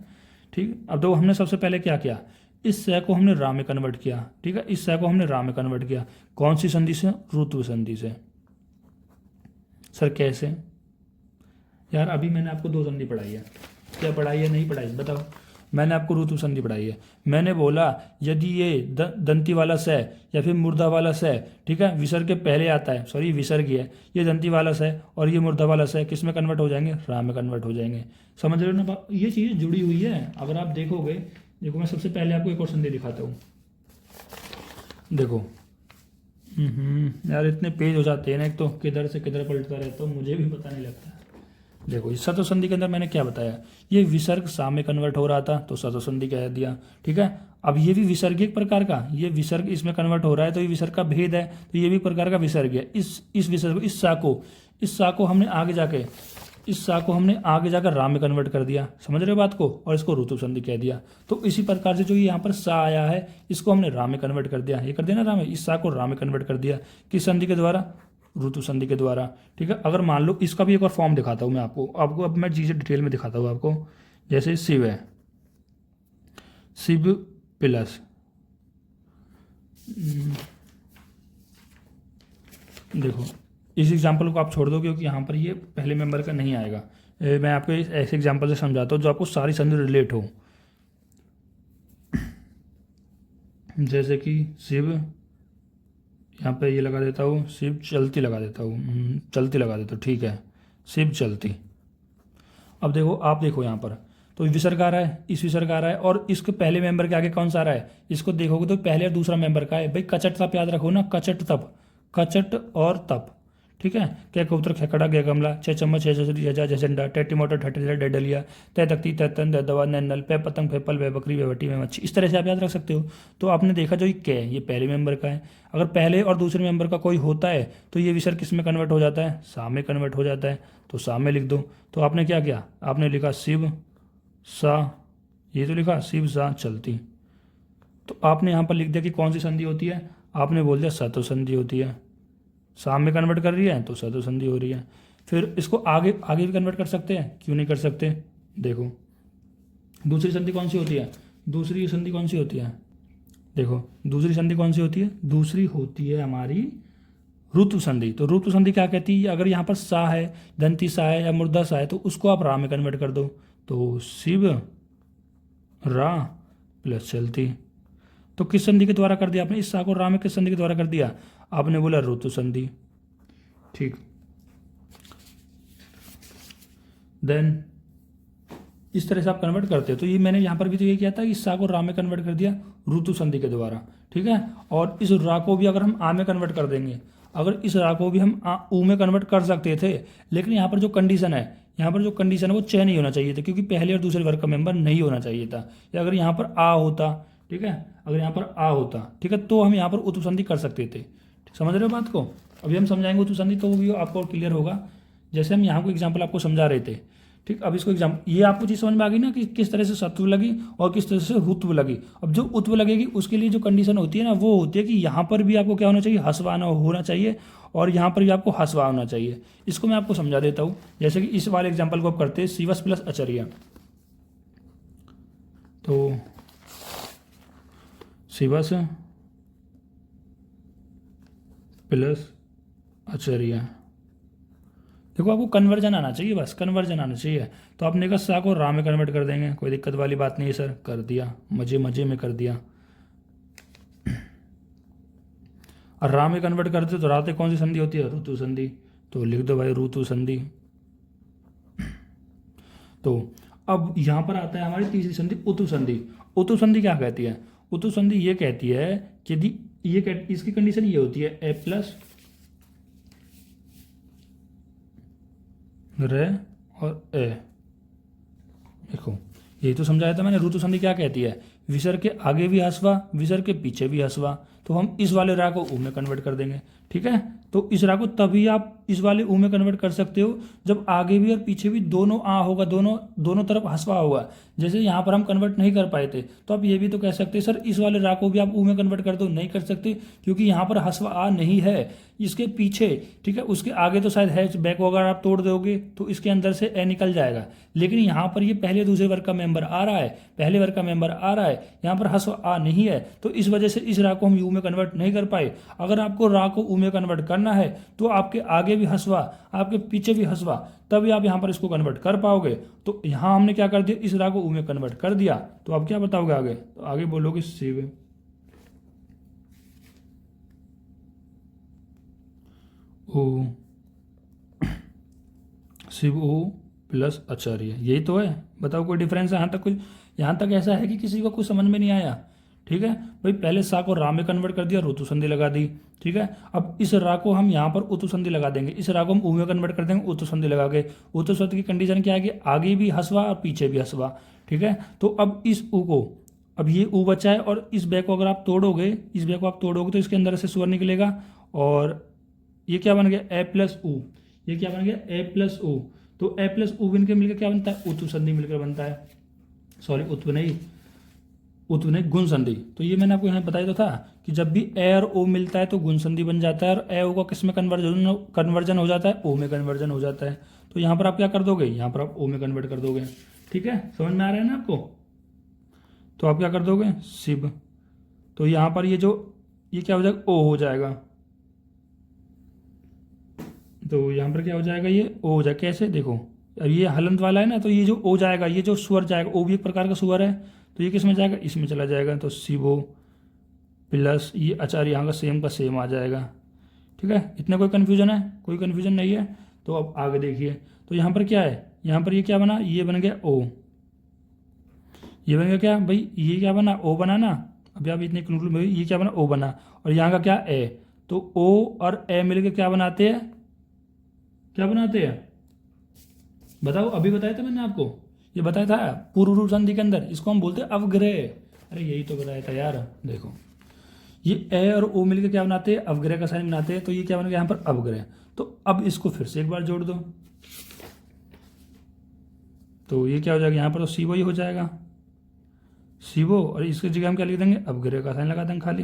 ठीक। अब देखो हमने सबसे पहले क्या किया, इस सह को हमने रा में कन्वर्ट किया, ठीक है। इस सह को हमने रा में कन्वर्ट किया, कौन सी संधि से, ऋतु संधि से। सर कैसे? यार अभी मैंने आपको 2 संधि पढ़ाई है, क्या पढ़ाई है नहीं पढ़ाई बताओ। मैंने आपको ऋतु संधि पढ़ाई है। मैंने बोला यदि ये दंती वाला स या फिर मुर्दा वाला स, ठीक है, विसर्ग के पहले आता है, सॉरी विसर्ग ही है, ये दंती वाला स और ये मुर्दा वाला स किस में कन्वर्ट हो जाएंगे, रा में कन्वर्ट हो जाएंगे। समझ रहे हो ना, ये चीज़ जुड़ी हुई है। अगर आप देखोगे, देखो मैं सबसे पहले आपको एक और संधि दिखाता हूँ, देखो। यार इतने पेज हो जाते हैं ना, एक तो किधर से किधर पलटता रहता हूँ, मुझे भी पता नहीं लगता। देखो इस सतो संधि के अंदर मैंने क्या बताया, ये विसर्ग सा में कन्वर्ट हो रहा था तो सतो संधि कह दिया, ठीक है। अब ये भी विसर्ग एक प्रकार का, ये विसर्ग इसमें कन्वर्ट हो रहा है तो ये विसर्ग का भेद है, तो ये भी प्रकार का विसर्ग है। इस विसर्ग इस सा को हमने आगे जाके जाकर रा में कन्वर्ट कर दिया, समझ रहे हो बात को, और इसको ऋतु संधि कह दिया। तो इसी प्रकार से जो यहाँ पर सा आया है इसको हमने रा में कन्वर्ट कर दिया, ये कर दिया ना रा में, इस सा को रा में कन्वर्ट कर दिया, किस संधि के द्वारा, ऋतु संधि के द्वारा, ठीक है। अगर मान लो इसका भी एक और फॉर्म दिखाता हूँ मैं आपको अब मैं चीज़ें डिटेल में दिखाता हूँ आपको। जैसे शिव है, शिव प्लस देखो इस एग्जाम्पल को आप छोड़ दो क्योंकि यहाँ पर ये पहले मेंबर का नहीं आएगा। मैं आपको ऐसे एग्जाम्पल से समझाता हूँ जो आपको सारी संधि रिलेट हो। जैसे कि शिव, यहाँ पे ये लगा देता हूँ, शिव चलती लगा देता हूँ, चलती लगा देता हूँ, ठीक है, शिव चलती। अब देखो आप देखो यहाँ पर तो विसर्ग आ रहा है, इस विसर्ग आ रहा है और इसके पहले मेंबर के आगे कौन सा आ रहा है, इसको देखोगे तो पहले और दूसरा मेंबर का है। भाई कचट तप याद रखो ना, कचट तप, कचट और तप, ठीक है। क्या कबूतर खेकड़ा गया गमला, छः चम्मच छः छतरी छः झंडा, टैटी मोटर ठटे डलिया, तय तख्ती तय तन तय दवा नल, पे पतंग पे पल वे बकरी वे बटी वे मच्छी। इस तरह से आप याद रख सकते हो। तो आपने देखा जो ये कै ये पहले मेंबर का है, अगर पहले और दूसरे मेंबर का कोई होता है तो ये विसर्ग किस में कन्वर्ट हो जाता है, सा में कन्वर्ट हो जाता है, तो सा में लिख दो। तो आपने क्या किया, आपने लिखा शिव सा, ये तो लिखा शिव सा चलती। तो आपने यहाँ पर लिख दिया कि कौन सी संधि होती है, आपने बोल दिया सतो संधि होती है। शाम में कन्वर्ट कर रही है तो सतो संधि हो रही है। फिर इसको आगे आगे भी कन्वर्ट कर सकते हैं, क्यों नहीं कर सकते। देखो दूसरी संधि कौन सी होती है, दूसरी संधि कौन सी होती है, देखो दूसरी संधि कौन सी होती है, दूसरी होती है हमारी ऋतु संधि। तो ऋतु संधि क्या कहती है, अगर यहाँ पर सा है, दंती सा है या मुर्दा सा है तो उसको आप रा में कन्वर्ट कर दो, तो शिव रा प्लस चलती। तो किस संधि के द्वारा कर दिया आपने, इस सा को रा में किस संधि के द्वारा कर दिया, आपने बोला ऋतु संधि, ठीक। देन इस तरह से आप कन्वर्ट करते हो। तो ये मैंने यहाँ पर भी तो ये किया था कि इस सा को रा में कन्वर्ट कर दिया ऋतु संधि के द्वारा, ठीक है। और इस रा को भी अगर हम आ में कन्वर्ट कर देंगे, अगर इस रा को भी हम ऊ में कन्वर्ट कर सकते थे, लेकिन यहाँ पर जो कंडीशन है, यहाँ पर जो कंडीशन है वो चय नहीं होना चाहिए था, क्योंकि पहले और दूसरे वर्ग का मेंबर नहीं होना चाहिए था। या अगर यहाँ पर आ होता, ठीक है। अगर यहाँ पर आ होता, ठीक है, तो हम यहाँ पर उत्व संधि कर सकते थे। समझ रहे हो बात को? अभी हम समझाएंगे उत्व संधि तो वो भी आपको क्लियर होगा। जैसे हम यहाँ को एग्जाम्पल आपको समझा रहे थे, ठीक। अब इसको ये आपको चीज़ समझ में आ गई ना कि किस तरह से सत्व लगी और किस तरह से रुत्व लगी। अब जो उत्व लगेगी उसके लिए जो कंडीशन होती है ना, वो होती है कि यहाँ पर भी आपको क्या होना चाहिए, हस्वा होना चाहिए, और यहाँ पर भी आपको हस्वा होना चाहिए। इसको मैं आपको समझा देता हूँ। जैसे कि इस वाले एग्जाम्पल को आप करते हैं, शिवस प्लस आचार्य, तो शिवस प्लस आचार्य, देखो आपको कन्वर्जन आना चाहिए, बस कन्वर्जन आना चाहिए। तो आपने कहा सा को रा में कन्वर्ट कर देंगे, कोई दिक्कत वाली बात नहीं है सर, कर दिया, मजे मजे में कर दिया। और रा में कन्वर्ट करते तो राते कौन सी संधि होती है, ऋतु संधि, तो लिख दो भाई ऋतु संधि। तो अब यहाँ पर आता है हमारी तीसरी संधि उत्तु संधि। उत्तु संधि क्या कहती है? उत्तु संधि ये कहती है कि यदि इसकी कंडीशन ये होती है ए प्लस रे और ए। देखो यही तो समझाया था मैंने। ऋतु संधि क्या कहती है, विसर्ग के आगे भी हस्वा, विसर्ग के पीछे भी हस्वा। तो हम इस वाले रा को ऊ में कन्वर्ट कर देंगे, ठीक है। तो इस रा को तभी आप इस वाले ऊ में कन्वर्ट कर सकते हो जब आगे भी और पीछे भी दोनों आ होगा, दोनों तरफ हस्वा होगा। जैसे यहाँ पर हम कन्वर्ट नहीं कर पाए थे, तो आप ये भी तो कह सकते हैं सर इस वाले रा को भी आप ऊ में कन्वर्ट कर दो। नहीं कर सकते, क्योंकि यहाँ पर हस्वा आ नहीं है, इसके पीछे, ठीक है। उसके आगे तो शायद है, बैक वगैरह आप तोड़ दोगे तो इसके अंदर से ए निकल जाएगा। लेकिन यहाँ पर ये पहले दूसरे वर्ग का मेंबर आ रहा है, पहले वर्ग का मेंबर आ रहा है, यहाँ पर हस्व आ नहीं है, तो इस वजह से इस रा को हम यू में कन्वर्ट नहीं कर पाए। अगर आपको रा को ऊ में कन्वर्ट करना है तो आपके आगे भी हस्वा, आपके पीछे भी हस्वा, तभी आप यहाँ पर इसको कन्वर्ट कर पाओगे। तो यहाँ हमने क्या कर दिया, इस रा को ऊ में कन्वर्ट कर दिया। तो आप क्या बताओगे आगे? तो आगे बोलोगे शिव ओ, शिव ओ प्लस आचार्य, यही तो है। बताओ कोई डिफरेंस है यहाँ तक? कुछ यहाँ तक ऐसा है कि किसी को कुछ समझ में नहीं आया? ठीक है भाई, पहले सा को रा में कन्वर्ट कर दिया, ऋतु संधि लगा दी, ठीक है। अब इस रा को हम यहाँ पर उत्तु संधि लगा देंगे, इस रा को हम ऊ में कन्वर्ट कर देंगे, उत्तु संधि लगा के। उत्तु संधि की कंडीशन क्या है कि आगे भी हस्वा और पीछे भी हस्वा, ठीक है। तो अब इस ऊ को, अब ये ऊ बचा है और इस बै को अगर आप तोड़ोगे, इस बै को आप तोड़ोगे तो इसके अंदर से स्वर निकलेगा, और ये क्या बन गया, ए प्लस ऊ। ये क्या बन गया, ए प्लस ऊ। तो ए प्लस ऊ मिलकर मिलकर क्या बनता है, उत्तु संधि मिलकर बनता है। सॉरी, उत्तु नहीं गुण संधि। तो ये मैंने आपको यहाँ बताया तो था कि जब भी ए और ओ मिलता है तो गुण संधि बन जाता है, और ए ओ का किस में कन्वर्जन हो जाता है, ओ में कन्वर्जन हो जाता है। तो यहाँ पर आप क्या कर दोगे, यहाँ पर आप ओ में कन्वर्ट कर दोगे, ठीक है। समझ में आ रहा है ना आपको? तो आप क्या कर दोगे, शिव। तो यहाँ पर ये क्या हो जाएगा, ओ हो जाएगा। तो यहाँ पर क्या हो जाएगा, ये ओ हो जाएगा। कैसे, देखो अब ये हलंत वाला है ना, तो ये जो ओ जाएगा, ये जो स्वर जाएगा, ओ भी एक प्रकार का स्वर है, तो ये किस में जाएगा, इसमें चला जाएगा। तो शिवो प्लस ये आचार्य, यहाँ का सेम आ जाएगा, ठीक है। इतने कोई कन्फ्यूजन है? कोई कन्फ्यूजन नहीं है। तो अब आगे देखिए, तो यहाँ पर क्या है, यहाँ पर ये क्या बना, ये बन गया ओ, ये बन गया क्या भाई, ये क्या बना, ओ बना ना। अभी आप इतने कंक्लूड, ये क्या बना, ओ बना, और यहाँ का क्या, ए। तो ओ और ए मिलकर क्या बनाते हैं, क्या बनाते हैं बताओ? अभी बताया था मैंने आपको, ये बताया था पूर्व रूप संधि के अंदर, इसको हम बोलते हैं अवग्रह। अरे यही तो बताया था यार। देखो ये ए और ओ मिलकर क्या बनाते हैं, अवग्रह का साइन बनाते हैं। तो ये क्या बन गया यहाँ पर, अवग्रह। तो अब इसको फिर से एक बार जोड़ दो, तो ये क्या हो जाएगा, यहाँ पर तो शिवो ही हो जाएगा, शिवो, और इसकी जगह हम क्या लिख देंगे, अवग्रह का साइन लगा देंगे खाली,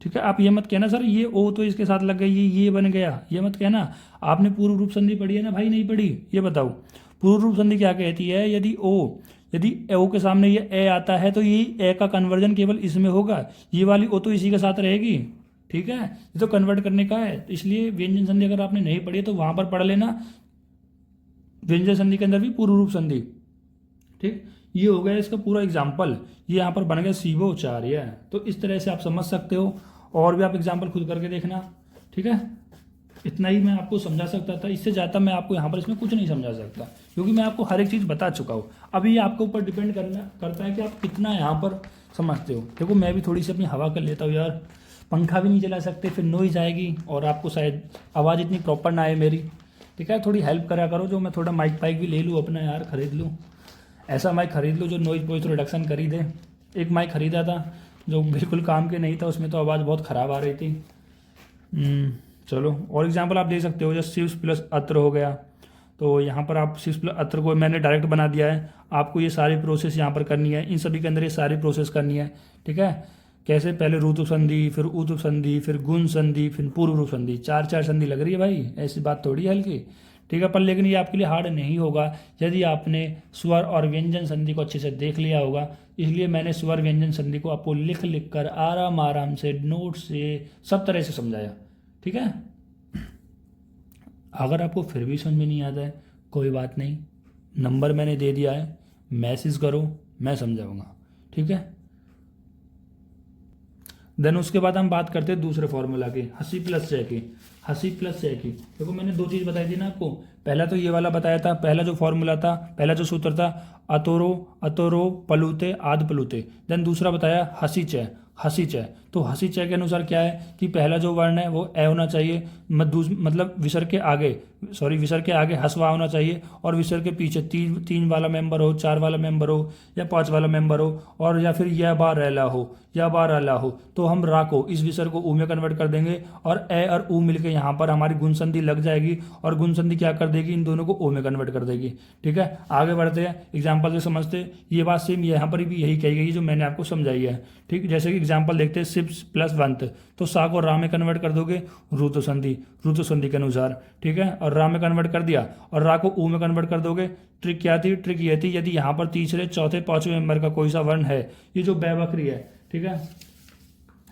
ठीक है। आप ये मत कहना सर ये ओ तो इसके साथ लग गई, ये बन गया, ये मत कहना। आपने पूर्व रूप संधि पढ़ी है ना भाई, नहीं पढ़ी? ये बताओ पूर्व रूप संधि क्या कहती है, यदि ओ के सामने ये ए आता है तो ये ए का कन्वर्जन केवल इसमें होगा, ये वाली ओ तो इसी के साथ रहेगी, ठीक है। ये तो कन्वर्ट करने का है, तो इसलिए व्यंजन संधि अगर आपने नहीं पढ़ी तो वहां पर पढ़ लेना, व्यंजन संधि के अंदर भी पूर्व रूप संधि, ठीक। ये हो गया इसका पूरा एग्जाम्पल, ये यहाँ पर बन गया शिवोचार्य। तो इस तरह से आप समझ सकते हो, और भी आप एग्जाम्पल खुद करके देखना, ठीक है। इतना ही मैं आपको समझा सकता था, इससे ज़्यादा मैं आपको यहाँ पर इसमें कुछ नहीं समझा सकता, क्योंकि मैं आपको हर एक चीज़ बता चुका हूँ। अभी ये आपके ऊपर डिपेंड करता है कि आप कितना यहाँ पर समझते हो। देखो मैं भी थोड़ी सी अपनी हवा कर लेता हूँ यार, पंखा भी नहीं चला सकते, फिर नॉइज़ आएगी और आपको शायद आवाज़ इतनी प्रॉपर ना आए मेरी, ठीक है। थोड़ी हेल्प करा करो, जो मैं थोड़ा माइक पाइक भी ले लूँ अपना यार, खरीद लूँ, ऐसा माइक खरीद लूँ जो नॉइज़ वॉइस रिडक्शन कर ही दे, एक माइक खरीदा था जो बिल्कुल काम के नहीं था, उसमें तो आवाज़ बहुत ख़राब आ रही थी। चलो और एग्जांपल आप दे सकते हो, जैसे सिप्स प्लस अत्र हो गया। तो यहाँ पर आप सिप्स प्लस अत्र को मैंने डायरेक्ट बना दिया है, आपको ये सारी प्रोसेस यहाँ पर करनी है, इन सभी के अंदर ये सारी प्रोसेस करनी है। ठीक है, कैसे, पहले ऋतु संधि, फिर उतु संधि, फिर गुण संधि, फिर पूर्व रूप संधि, चार चार संधि लग रही है भाई, ऐसी बात थोड़ी है हल्की। ठीक है, पर लेकिन ये आपके लिए हार्ड नहीं होगा यदि आपने स्वर और व्यंजन संधि को अच्छे से देख लिया होगा। इसलिए मैंने स्वर व्यंजन संधि को आपको लिख लिख कर आराम आराम से नोट से सब तरह से समझाया। ठीक है, अगर आपको फिर भी समझ में नहीं आता है कोई बात नहीं, नंबर मैंने दे दिया है, मैसेज करो, मैं समझाऊंगा। ठीक है, देन उसके बाद हम बात करते हैं दूसरे फॉर्मूला की, हसी प्लस चय की। हसी प्लस चय की, देखो मैंने दो चीज़ बताई थी ना आपको, पहला तो ये वाला बताया था, पहला जो फॉर्मूला था, पहला जो सूत्र था अतोरो अतोरो पलूते आद पलूते। देन दूसरा बताया हसी चय, हसी चय। तो हसी चय के अनुसार क्या है कि पहला जो वर्ण है वो ए होना चाहिए, मतलब विसर्ग के आगे, विसर्ग के आगे हसवा होना चाहिए, और विसर्ग के पीछे तीन वाला मेंबर हो, चार वाला मेंबर हो, या पांच वाला मेंबर हो, और या फिर यह बार रहला हो, या बार रहला हो। तो हम रा को, इस विसर्ग को ऊ में कन्वर्ट कर देंगे, और ए और ऊ मिलकर यहाँ पर हमारी गुण संधि लग जाएगी, और गुण संधि क्या कर देगी, इन दोनों को ओ में कन्वर्ट कर देगी। ठीक है, आगे बढ़ते हैं, एग्जाम्पल से समझते। ये बात सेम यहाँ पर भी यही कही गई जो मैंने आपको समझाई है। ठीक, जैसे कि एग्जाम्पल देखते हैं, सिप्स प्लस वंत, तो सा को रा में कन्वर्ट कर दोगे ऋतु संधि के अनुसार। ठीक है, और रा में कन्वर्ट कर दिया, और रा को ऊ में कन्वर्ट कर दोगे। ट्रिक क्या थी, ट्रिक ये थी, यदि यहाँ पर तीसरे चौथे पांचवें मेंबर का कोई सा वर्ण है, ये जो बै बकरी है, ठीक है,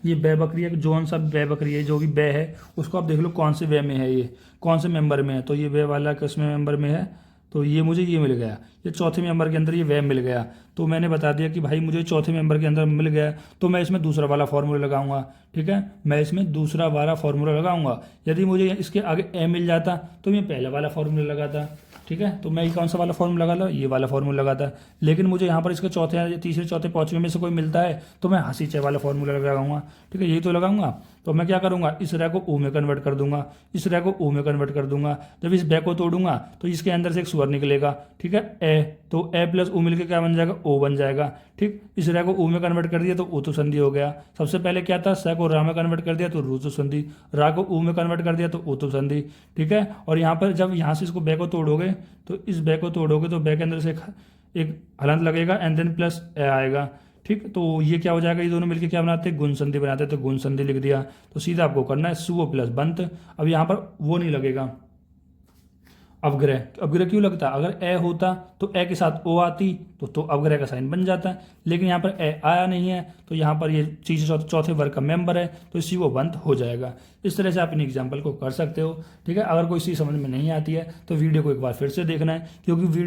ये बै बकरी है, जोन सा बै बकरी है, जो भी बै है उसको आप देख लो कौन से वे में है, ये कौन से मेंबर में है। तो ये वे वाला किसमें मेंबर में है, तो ये मुझे ये मिल गया, ये चौथे मेंबर के अंदर ये वे मिल गया। तो मैंने बता दिया कि भाई मुझे चौथे मेंबर के अंदर मिल गया, तो मैं इसमें दूसरा वाला फॉर्मूला लगाऊंगा। ठीक है, मैं इसमें दूसरा वाला फॉर्मूला लगाऊंगा। यदि मुझे इसके आगे ए मिल जाता तो मैं पहला वाला फॉर्मूला लगाता। ठीक है, तो मैं ये कौन सा वाला फॉर्मूला लगा लो, ये वाला फॉर्मूला लगाता। लेकिन मुझे यहाँ पर इसके चौथे तीसरे चौथे पाँचवें में से कोई मिलता है तो मैं हंसी चय वाला फॉर्मूला लगाऊंगा। ठीक है, यही तो लगाऊंगा। तो मैं क्या करूंगा, इस रै को ऊ में कन्वर्ट कर दूंगा, इस रै को ऊ में कन्वर्ट कर दूंगा। जब इस बै को तोड़ूंगा तो इसके अंदर से एक स्वर निकलेगा। ठीक है, ए, तो ए प्लस ऊ मिलकर क्या बन जाएगा, ओ बन जाएगा। ठीक, इस रै को ऊ में कन्वर्ट कर दिया तो ऊ तो संधि हो गया। सबसे पहले क्या था, स को रा में कन्वर्ट कर दिया तो रू तो संधि, रा को ऊ में कन्वर्ट कर दिया तो ऊ तो संधि। ठीक है, और यहाँ पर जब यहाँ से इसको बै को तोड़ोगे तो इस बै को तोड़ोगे तो बै के अंदर से एक हलंत लगेगा, एंड देन प्लस ए आएगा। ठीक, तो ये क्या हो जाएगा, ये दोनों मिलकर क्या बनाते हैं, गुण संधि बनाते हैं। तो गुण संधि लिख दिया, तो सीधा आपको करना है सुओ प्लस बंत। अब यहाँ पर वो नहीं लगेगा अवग्रह, अवग्रह क्यों लगता, अगर ए होता तो ए के साथ ओ आती तो अवग्रह का साइन बन जाता है। लेकिन यहाँ पर ए आया नहीं है, तो यहाँ पर ये चीज चौथे वर्ग का मेंबर है, तो इसी वो बंद हो जाएगा। इस तरह से आप इन एग्जाम्पल को कर सकते हो। ठीक है, अगर कोई चीज़ समझ में नहीं आती है तो वीडियो को एक बार फिर से देखना है, क्योंकि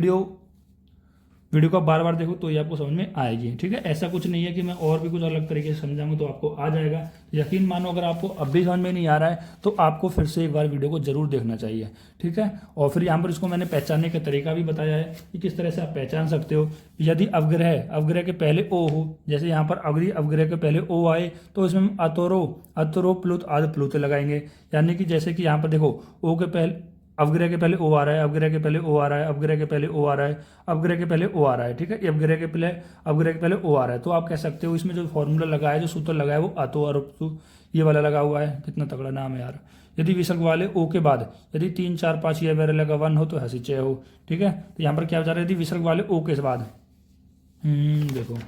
वीडियो को बार बार देखो तो ये आपको समझ में आएगी। ठीक है, ऐसा कुछ नहीं है कि मैं और भी कुछ अलग तरीके से समझाऊंगा तो आपको आ जाएगा। यकीन मानो, अगर आपको अब भी समझ में नहीं आ रहा है तो आपको फिर से एक बार वीडियो को जरूर देखना चाहिए। ठीक है, और फिर यहाँ पर इसको मैंने पहचानने का तरीका भी बताया है कि किस तरह से आप पहचान सकते हो। यदि अवग्रह के पहले ओ हो, जैसे यहाँ पर अवग्रह के पहले ओ आए तो इसमें हम अतोरो प्लुत आद प्लुत लगाएंगे। यानी कि जैसे कि यहाँ पर देखो, ओ के पहले अवग्रह के पहले ओ आ रहा है, अवग्रह के पहले ओ आ रहा है, अवग्रह के पहले ओ आ रहा है, अवग्रह के पहले ओ आ रहा है। ठीक है, अवग्रह के पहले ओ आ रहा है, तो आप कह सकते हो इसमें जो फॉर्मूला लगाया, जो सूत्र लगाया वो अतो और ये वाला लगा हुआ है। कितना तगड़ा नाम है यार। यदि विसर्ग वाले ओ के बाद यदि 3 4 5 ये वगैरह लगा 1 हो तो हंसी चय हो। ठीक है, तो यहाँ पर क्या हो जा रहा है, यदि विसर्ग वाले ओ के बाद देखो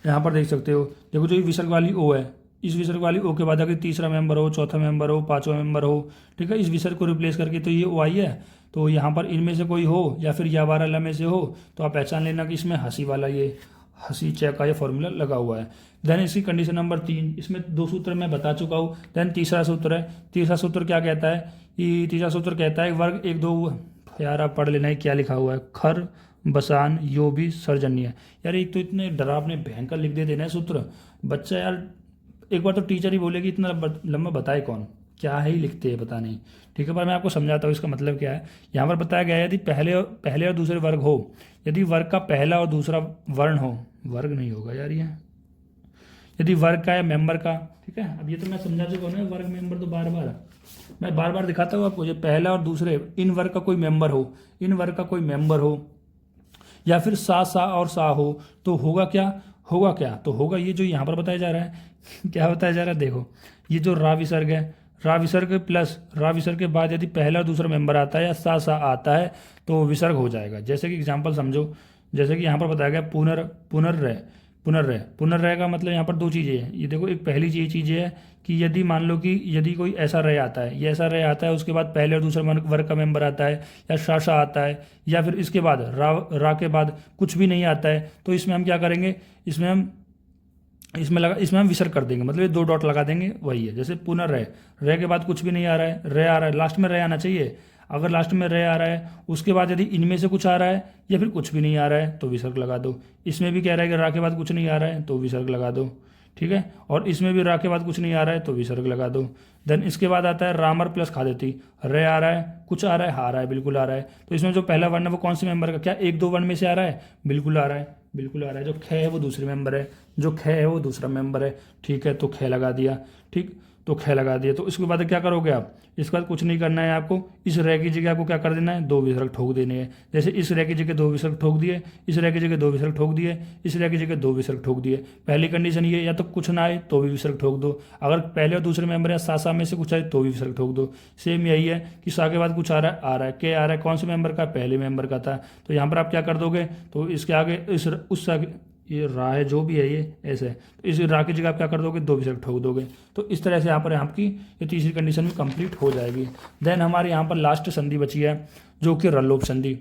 यहाँ पर देख सकते हो, देखो जो विसर्ग वाली ओ है, इस विसर्ग वाली ओ के बाद अगर तीसरा मेंबर हो, चौथा मेंबर हो, पांचवा मेंबर हो, ठीक है, इस विसर्ग को रिप्लेस करके तो ये ओ आई है। तो यहाँ पर इनमें से कोई हो या फिर या वाला में से हो तो आप पहचान लेना कि इसमें हंसी वाला ये हंसी चय का ये फॉर्मूला लगा हुआ है। देन इसकी कंडीशन नंबर 3, इसमें 2 सूत्र मैं बता चुका हूँ। देन तीसरा सूत्र है, तीसरा सूत्र क्या कहता है कि तीसरा सूत्र कहता है वर्ग 1 2, यार आप पढ़ लेना है क्या लिखा हुआ है, खर बसान यो भी सर्जन्य। यार एक तो इतने डरावने भयंकर लिख देते ना सूत्र, बच्चा यार एक बार तो टीचर ही बोलेगी इतना लंबा बताए कौन, क्या ही लिखते हैं पता नहीं। ठीक है, पर मैं आपको समझाता हूँ इसका मतलब क्या है। यहाँ पर बताया गया है यदि पहले और दूसरे वर्ग हो, यदि वर्ग का पहला और दूसरा वर्ण हो, वर्ग नहीं होगा यार ये, यदि वर्ग का या मेंबर का। ठीक है, अब ये तो मैं समझा चुका हूँ ना, वर्ग मेंबर तो मैं बार बार दिखाता हूँ आपको। ये पहला और दूसरे इन वर्ग का कोई मेंबर हो, इन वर्ग का कोई मेंबर हो, या फिर सा और सा हो, तो होगा क्या, होगा क्या, तो होगा ये जो यहाँ पर बताया जा रहा है क्या बताया जा रहा है, देखो ये जो रा विसर्ग है, रा विसर्ग प्लस रा विसर्ग के बाद यदि पहला और दूसरा मेंबर आता है या सा सा आता है तो वो विसर्ग हो जाएगा। जैसे कि एग्जाम्पल समझो, जैसे कि यहाँ पर बताया गया पुनर्रय। पुनर्रय का मतलब यहाँ पर दो चीज़ें हैं। ये देखो, एक पहली चीज़ ये है कि यदि मान लो कि यदि कोई ऐसा रय आता है, ये ऐसा रय आता है, उसके बाद पहले और दूसरे वर्ग का मेंबर आता है या सा आता है, या फिर इसके बाद रा के बाद कुछ भी नहीं आता है, तो इसमें हम क्या करेंगे, इसमें हम विसर्ग कर देंगे, मतलब ये दो डॉट लगा देंगे, वही है। जैसे पुनर्रय, रय के बाद कुछ भी नहीं आ रहा है, रय आ रहा है, लास्ट में रय आना चाहिए। अगर लास्ट में रय आ रहा है, उसके बाद यदि इनमें से कुछ आ रहा है या फिर कुछ भी नहीं आ रहा है तो विसर्ग लगा दो। इसमें भी कह रहा है कि रा के बाद कुछ नहीं आ रहा है तो विसर्ग लगा दो, ठीक है। और इसमें भी रा के बाद कुछ नहीं आ रहा है तो विसर्ग लगा दो। देन इसके बाद आता है रामर प्लस खादेती, रय आ रहा है, कुछ आ रहा है, हा रहा है, बिल्कुल आ रहा है। तो इसमें जो पहला वर्ण है वो कौन से मेंबर का, क्या एक दो वर्ण में से आ रहा है, बिल्कुल आ रहा है, बिल्कुल आ रहा है। जो ख है वो दूसरे मेंबर है, जो ख है वो दूसरा मेंबर है, ठीक है। तो ख लगा दिया, ठीक, तो ख लगा दिया। तो इसके बाद क्या करोगे आप, इसके बाद कुछ नहीं करना है आपको, इस रह की जगह आपको क्या कर देना है, दो विसर्ग ठोक देने हैं। जैसे इस रह की जगह दो विसर्ग ठोक दिए, इस रह की जगह दो विसर्ग ठोक दिए, इस रह की जगह दो विसर्ग ठोक दिए। पहली कंडीशन ये, या तो कुछ ना आए तो भी विसर्ग ठोक दो, अगर पहले और दूसरे मेंबर या सा में से कुछ आए तो भी विसर्ग ठोक दो। सेम यही है कि सा के बाद कुछ आ रहा है, के आ रहा है, कौन से मेंबर का, पहले मेंबर का था, तो यहाँ पर आप क्या कर दोगे, तो इसके आगे इस उस ये रा है जो भी है ये ऐसे है, तो इस रा की जगह आप क्या कर दोगे, दो विसर्ग ठोक दोगे। तो इस तरह से यहाँ पर आपकी ये तीसरी कंडीशन में कंप्लीट हो जाएगी। देन हमारे यहाँ पर लास्ट संधि बची है जो कि रलोप संधि,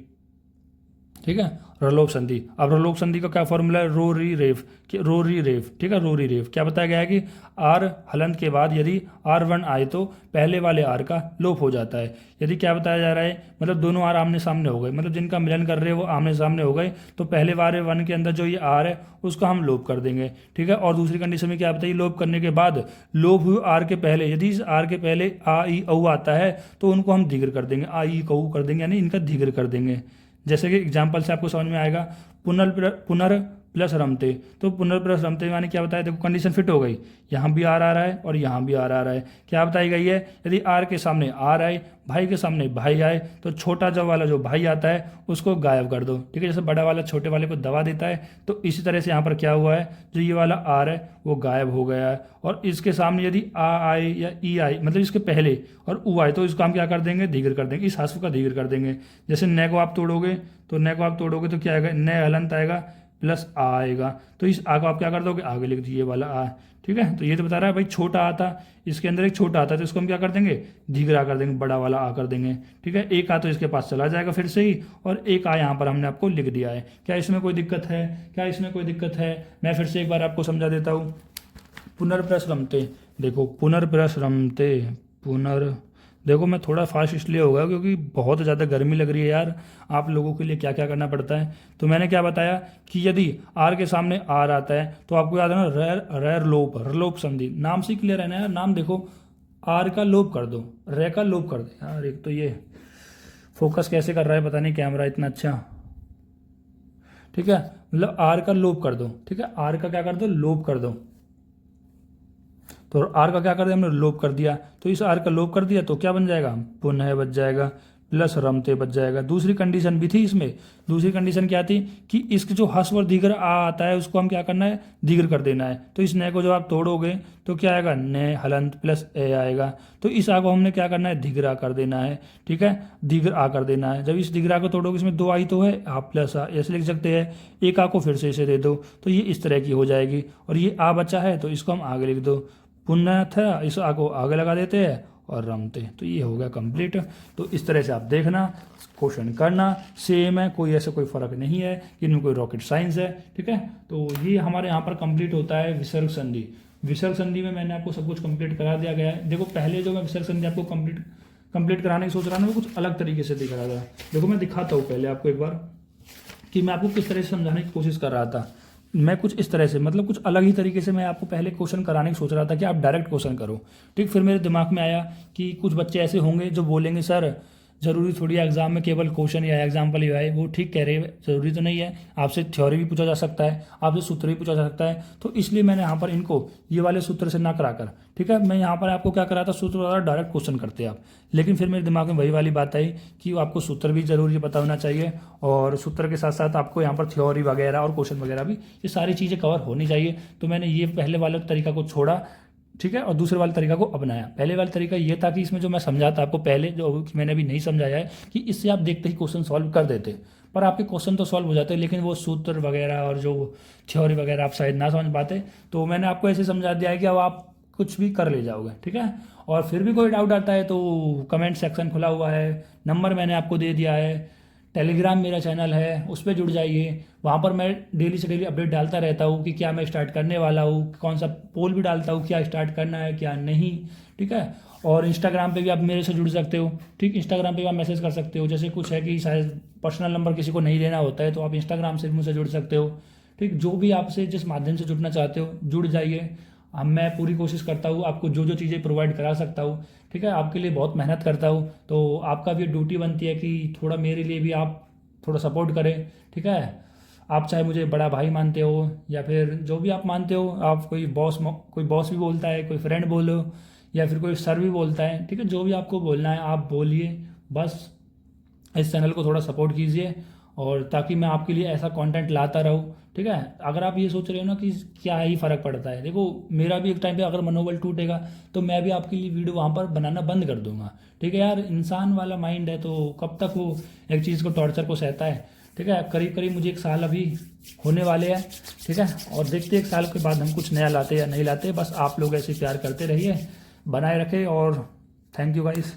ठीक है, रलोप संधि। अब रलोप संधि का क्या फॉर्मूला है, रो री रेफ, रो री रेफ, ठीक है, रो री रेफ। क्या बताया गया है कि आर हलंत के बाद यदि आर वन आए तो पहले वाले आर का लोप हो जाता है। यदि क्या बताया जा रहा है, मतलब दोनों आर आमने सामने हो गए, मतलब जिनका मिलन कर रहे हैं वो आमने सामने हो गए, तो पहले वाले वन के अंदर जो ये आर है उसका हम लोप कर देंगे, ठीक है। और दूसरी कंडीशन में क्या बताइए, लोप करने के बाद लोप हुए आर के पहले, यदि इस आर के पहले आ ई औ आता है तो उनको हम दीर्घ कर देंगे, आ ई कऊ कर देंगे, यानी इनका दीर्घ कर देंगे। जैसे कि एग्जाम्पल से आपको समझ में आएगा, पुनर प्लस रमते, तो पुनर प्लस रमते माने क्या बताया, देखो कंडीशन फिट हो गई, यहाँ भी आर आ रहा है और यहाँ भी आर आ रहा है। क्या बताई गई है, यदि आर के सामने आर आए, भाई के सामने भाई आए, तो छोटा जो वाला जो भाई आता है उसको गायब कर दो, ठीक है। जैसे बड़ा वाला छोटे वाले को दबा देता है, तो इसी तरह से यहाँ पर क्या हुआ है, जो ये वाला आर है वो गायब हो गया है। और इसके सामने यदि आ आए या ई आए, मतलब इसके पहले और ऊ आए, तो इसको हम क्या कर देंगे, दीर्घ कर देंगे, इस हास्व का दीर्घ कर देंगे। जैसे न को आप तोड़ोगे, तो न को आप तोड़ोगे तो क्या आएगा, न हलंत आएगा प्लस आ आएगा, तो इस आ को आप क्या कर दोगे, आगे लिख दीजिए वाला आ, ठीक है। तो ये तो बता रहा है भाई छोटा आता, इसके अंदर एक छोटा आता है तो इसको हम क्या कर देंगे, दीर्घ कर देंगे, बड़ा वाला आ कर देंगे, ठीक है। एक आ तो इसके पास चला जाएगा फिर से ही, और एक आ यहाँ पर हमने आपको लिख दिया है। क्या इसमें कोई दिक्कत है, क्या इसमें कोई दिक्कत है, मैं फिर से एक बार आपको समझा देता हूँ। पुनर्प्रश्रमते, देखो पुनर्प्रश्रमते, देखो मैं थोड़ा फास्ट इसलिए होगा क्योंकि बहुत ज़्यादा गर्मी लग रही है यार, आप लोगों के लिए क्या क्या करना पड़ता है। तो मैंने क्या बताया कि यदि आर के सामने आर आता है तो आपको याद है ना, रैर लोप, रलोप संधि, नाम से क्लियर है ना यार, नाम देखो, आर का लोप कर दो, रे का लोप कर दो यार। एक तो ये फोकस कैसे कर रहा है पता नहीं कैमरा इतना अच्छा, ठीक है, मतलब आर का लोप कर दो, ठीक है, आर का क्या कर दो, लोप कर दो। तो आर का क्या कर दिया हमने, लोप कर दिया, तो इस आर का लोप कर दिया तो क्या बन जाएगा, पुनः बच जाएगा, प्लस रमते बच जाएगा। दूसरी कंडीशन भी थी इसमें, दूसरी कंडीशन क्या थी कि इसके जो हस्व और दीर्घ आ आता है उसको हम क्या करना है, दीर्घ कर देना है। तो इस नए को जब आप तोड़ोगे तो क्या आएगा, न हलंत प्लस ए आएगा, तो इस आ को हमने क्या करना है, दीर्घ कर देना है, ठीक है, दीर्घ आ कर देना है। जब इस दीर्घ को तोड़ोगे, इसमें दो आई तो है, आ प्लस आ ऐसे लिख सकते हैं, एक आ को फिर से इसे दे दो तो ये इस तरह की हो जाएगी, और ये आ बचा है तो इसको हम आगे लिख दो, पुनः था, इस आ को आगे लगा देते हैं और रमते, तो ये हो गया कंप्लीट। तो इस तरह से आप देखना, क्वेश्चन करना, सेम है, कोई ऐसा कोई फर्क नहीं है कि इनमें कोई रॉकेट साइंस है, ठीक है। तो ये हमारे यहाँ पर कंप्लीट होता है विसर्ग संधि। विसर्ग संधि में मैंने आपको सब कुछ कंप्लीट करा दिया गया है। देखो पहले जो मैं विसर्ग संधि आपको कंप्लीट कराने की सोच रहा था वो कुछ अलग तरीके से दिख रहा था। देखो मैं दिखाता हूँ पहले आपको एक बार कि मैं आपको किस तरह से समझाने की कोशिश कर रहा था। मैं कुछ इस तरह से, मतलब कुछ अलग ही तरीके से मैं आपको पहले क्वेश्चन कराने की सोच रहा था कि आप डायरेक्ट क्वेश्चन करो, ठीक। फिर मेरे दिमाग में आया कि कुछ बच्चे ऐसे होंगे जो बोलेंगे सर ज़रूरी थोड़ी है एग्जाम में केवल क्वेश्चन या एग्जाम्पल ही आए, वो ठीक कह रहे हैं, ज़रूरी तो नहीं है। आपसे थ्योरी भी पूछा जा सकता है, आपसे सूत्र भी पूछा जा सकता है। तो इसलिए मैंने यहाँ पर इनको ये वाले सूत्र से ना कराकर, ठीक है, मैं यहाँ पर आपको क्या करा था, सूत्र वाला डायरेक्ट क्वेश्चन करते आप। लेकिन फिर मेरे दिमाग में वही वाली बात आई कि आपको सूत्र भी ज़रूरी पता होना चाहिए, और सूत्र के साथ साथ आपको यहाँ पर थ्योरी वगैरह और क्वेश्चन वगैरह भी, ये सारी चीज़ें कवर होनी चाहिए। तो मैंने ये पहले वाले तरीका को छोड़ा, ठीक है, और दूसरे वाले तरीका को अपनाया। पहले वाला तरीका ये था कि इसमें जो मैं समझाता आपको पहले, जो मैंने अभी नहीं समझाया है, कि इससे आप देखते ही क्वेश्चन सॉल्व कर देते, पर आपके क्वेश्चन तो सॉल्व हो जाते, लेकिन वो सूत्र वगैरह और जो थ्योरी वगैरह आप शायद ना समझ पाते। तो मैंने आपको ऐसे समझा दिया है कि अब आप कुछ भी कर ले जाओगे, ठीक है। और फिर भी कोई डाउट आता है तो कमेंट सेक्शन खुला हुआ है, नंबर मैंने आपको दे दिया है, टेलीग्राम मेरा चैनल है, उस पर जुड़ जाइए। वहाँ पर मैं डेली से डेली अपडेट डालता रहता हूँ कि क्या मैं स्टार्ट करने वाला हूँ, कौन सा पोल भी डालता हूँ, क्या स्टार्ट करना है क्या नहीं, ठीक है। और इंस्टाग्राम पे भी आप मेरे से जुड़ सकते हो, ठीक, इंस्टाग्राम पे भी आप मैसेज कर सकते हो। जैसे कुछ है कि शायद पर्सनल नंबर किसी को नहीं देना होता है, तो आप इंस्टाग्राम से भी मुझसे जुड़ सकते हो, ठीक। जो भी आपसे जिस माध्यम से जुड़ना चाहते हो जुड़ जाइए। अब मैं पूरी कोशिश करता हूँ आपको जो जो चीज़ें प्रोवाइड करा सकता हूँ, ठीक है, आपके लिए बहुत मेहनत करता हूँ। तो आपका भी ड्यूटी बनती है कि थोड़ा मेरे लिए भी आप थोड़ा सपोर्ट करें, ठीक है। आप चाहे मुझे बड़ा भाई मानते हो या फिर जो भी आप मानते हो, आप कोई बॉस भी बोलता है, कोई फ्रेंड बोलो, या फिर कोई सर भी बोलता है, ठीक है, जो भी आपको बोलना है आप बोलिए। बस इस चैनल को थोड़ा सपोर्ट कीजिए, और ताकि मैं आपके लिए ऐसा कंटेंट लाता रहूँ, ठीक है। अगर आप ये सोच रहे हो ना कि क्या ही फ़र्क पड़ता है, देखो मेरा भी एक टाइम पे अगर मनोबल टूटेगा तो मैं भी आपके लिए वीडियो वहाँ पर बनाना बंद कर दूंगा, ठीक है। यार इंसान वाला माइंड है, तो कब तक वो एक चीज़ को टॉर्चर को सहता है, ठीक है। करीब करीब मुझे 1 साल अभी होने वाले हैं, ठीक है, और देखते 1 साल के बाद हम कुछ नया लाते या नहीं लाते। बस आप लोग ऐसे प्यार करते रहिए, बनाए रखें, और थैंक यू गाइस।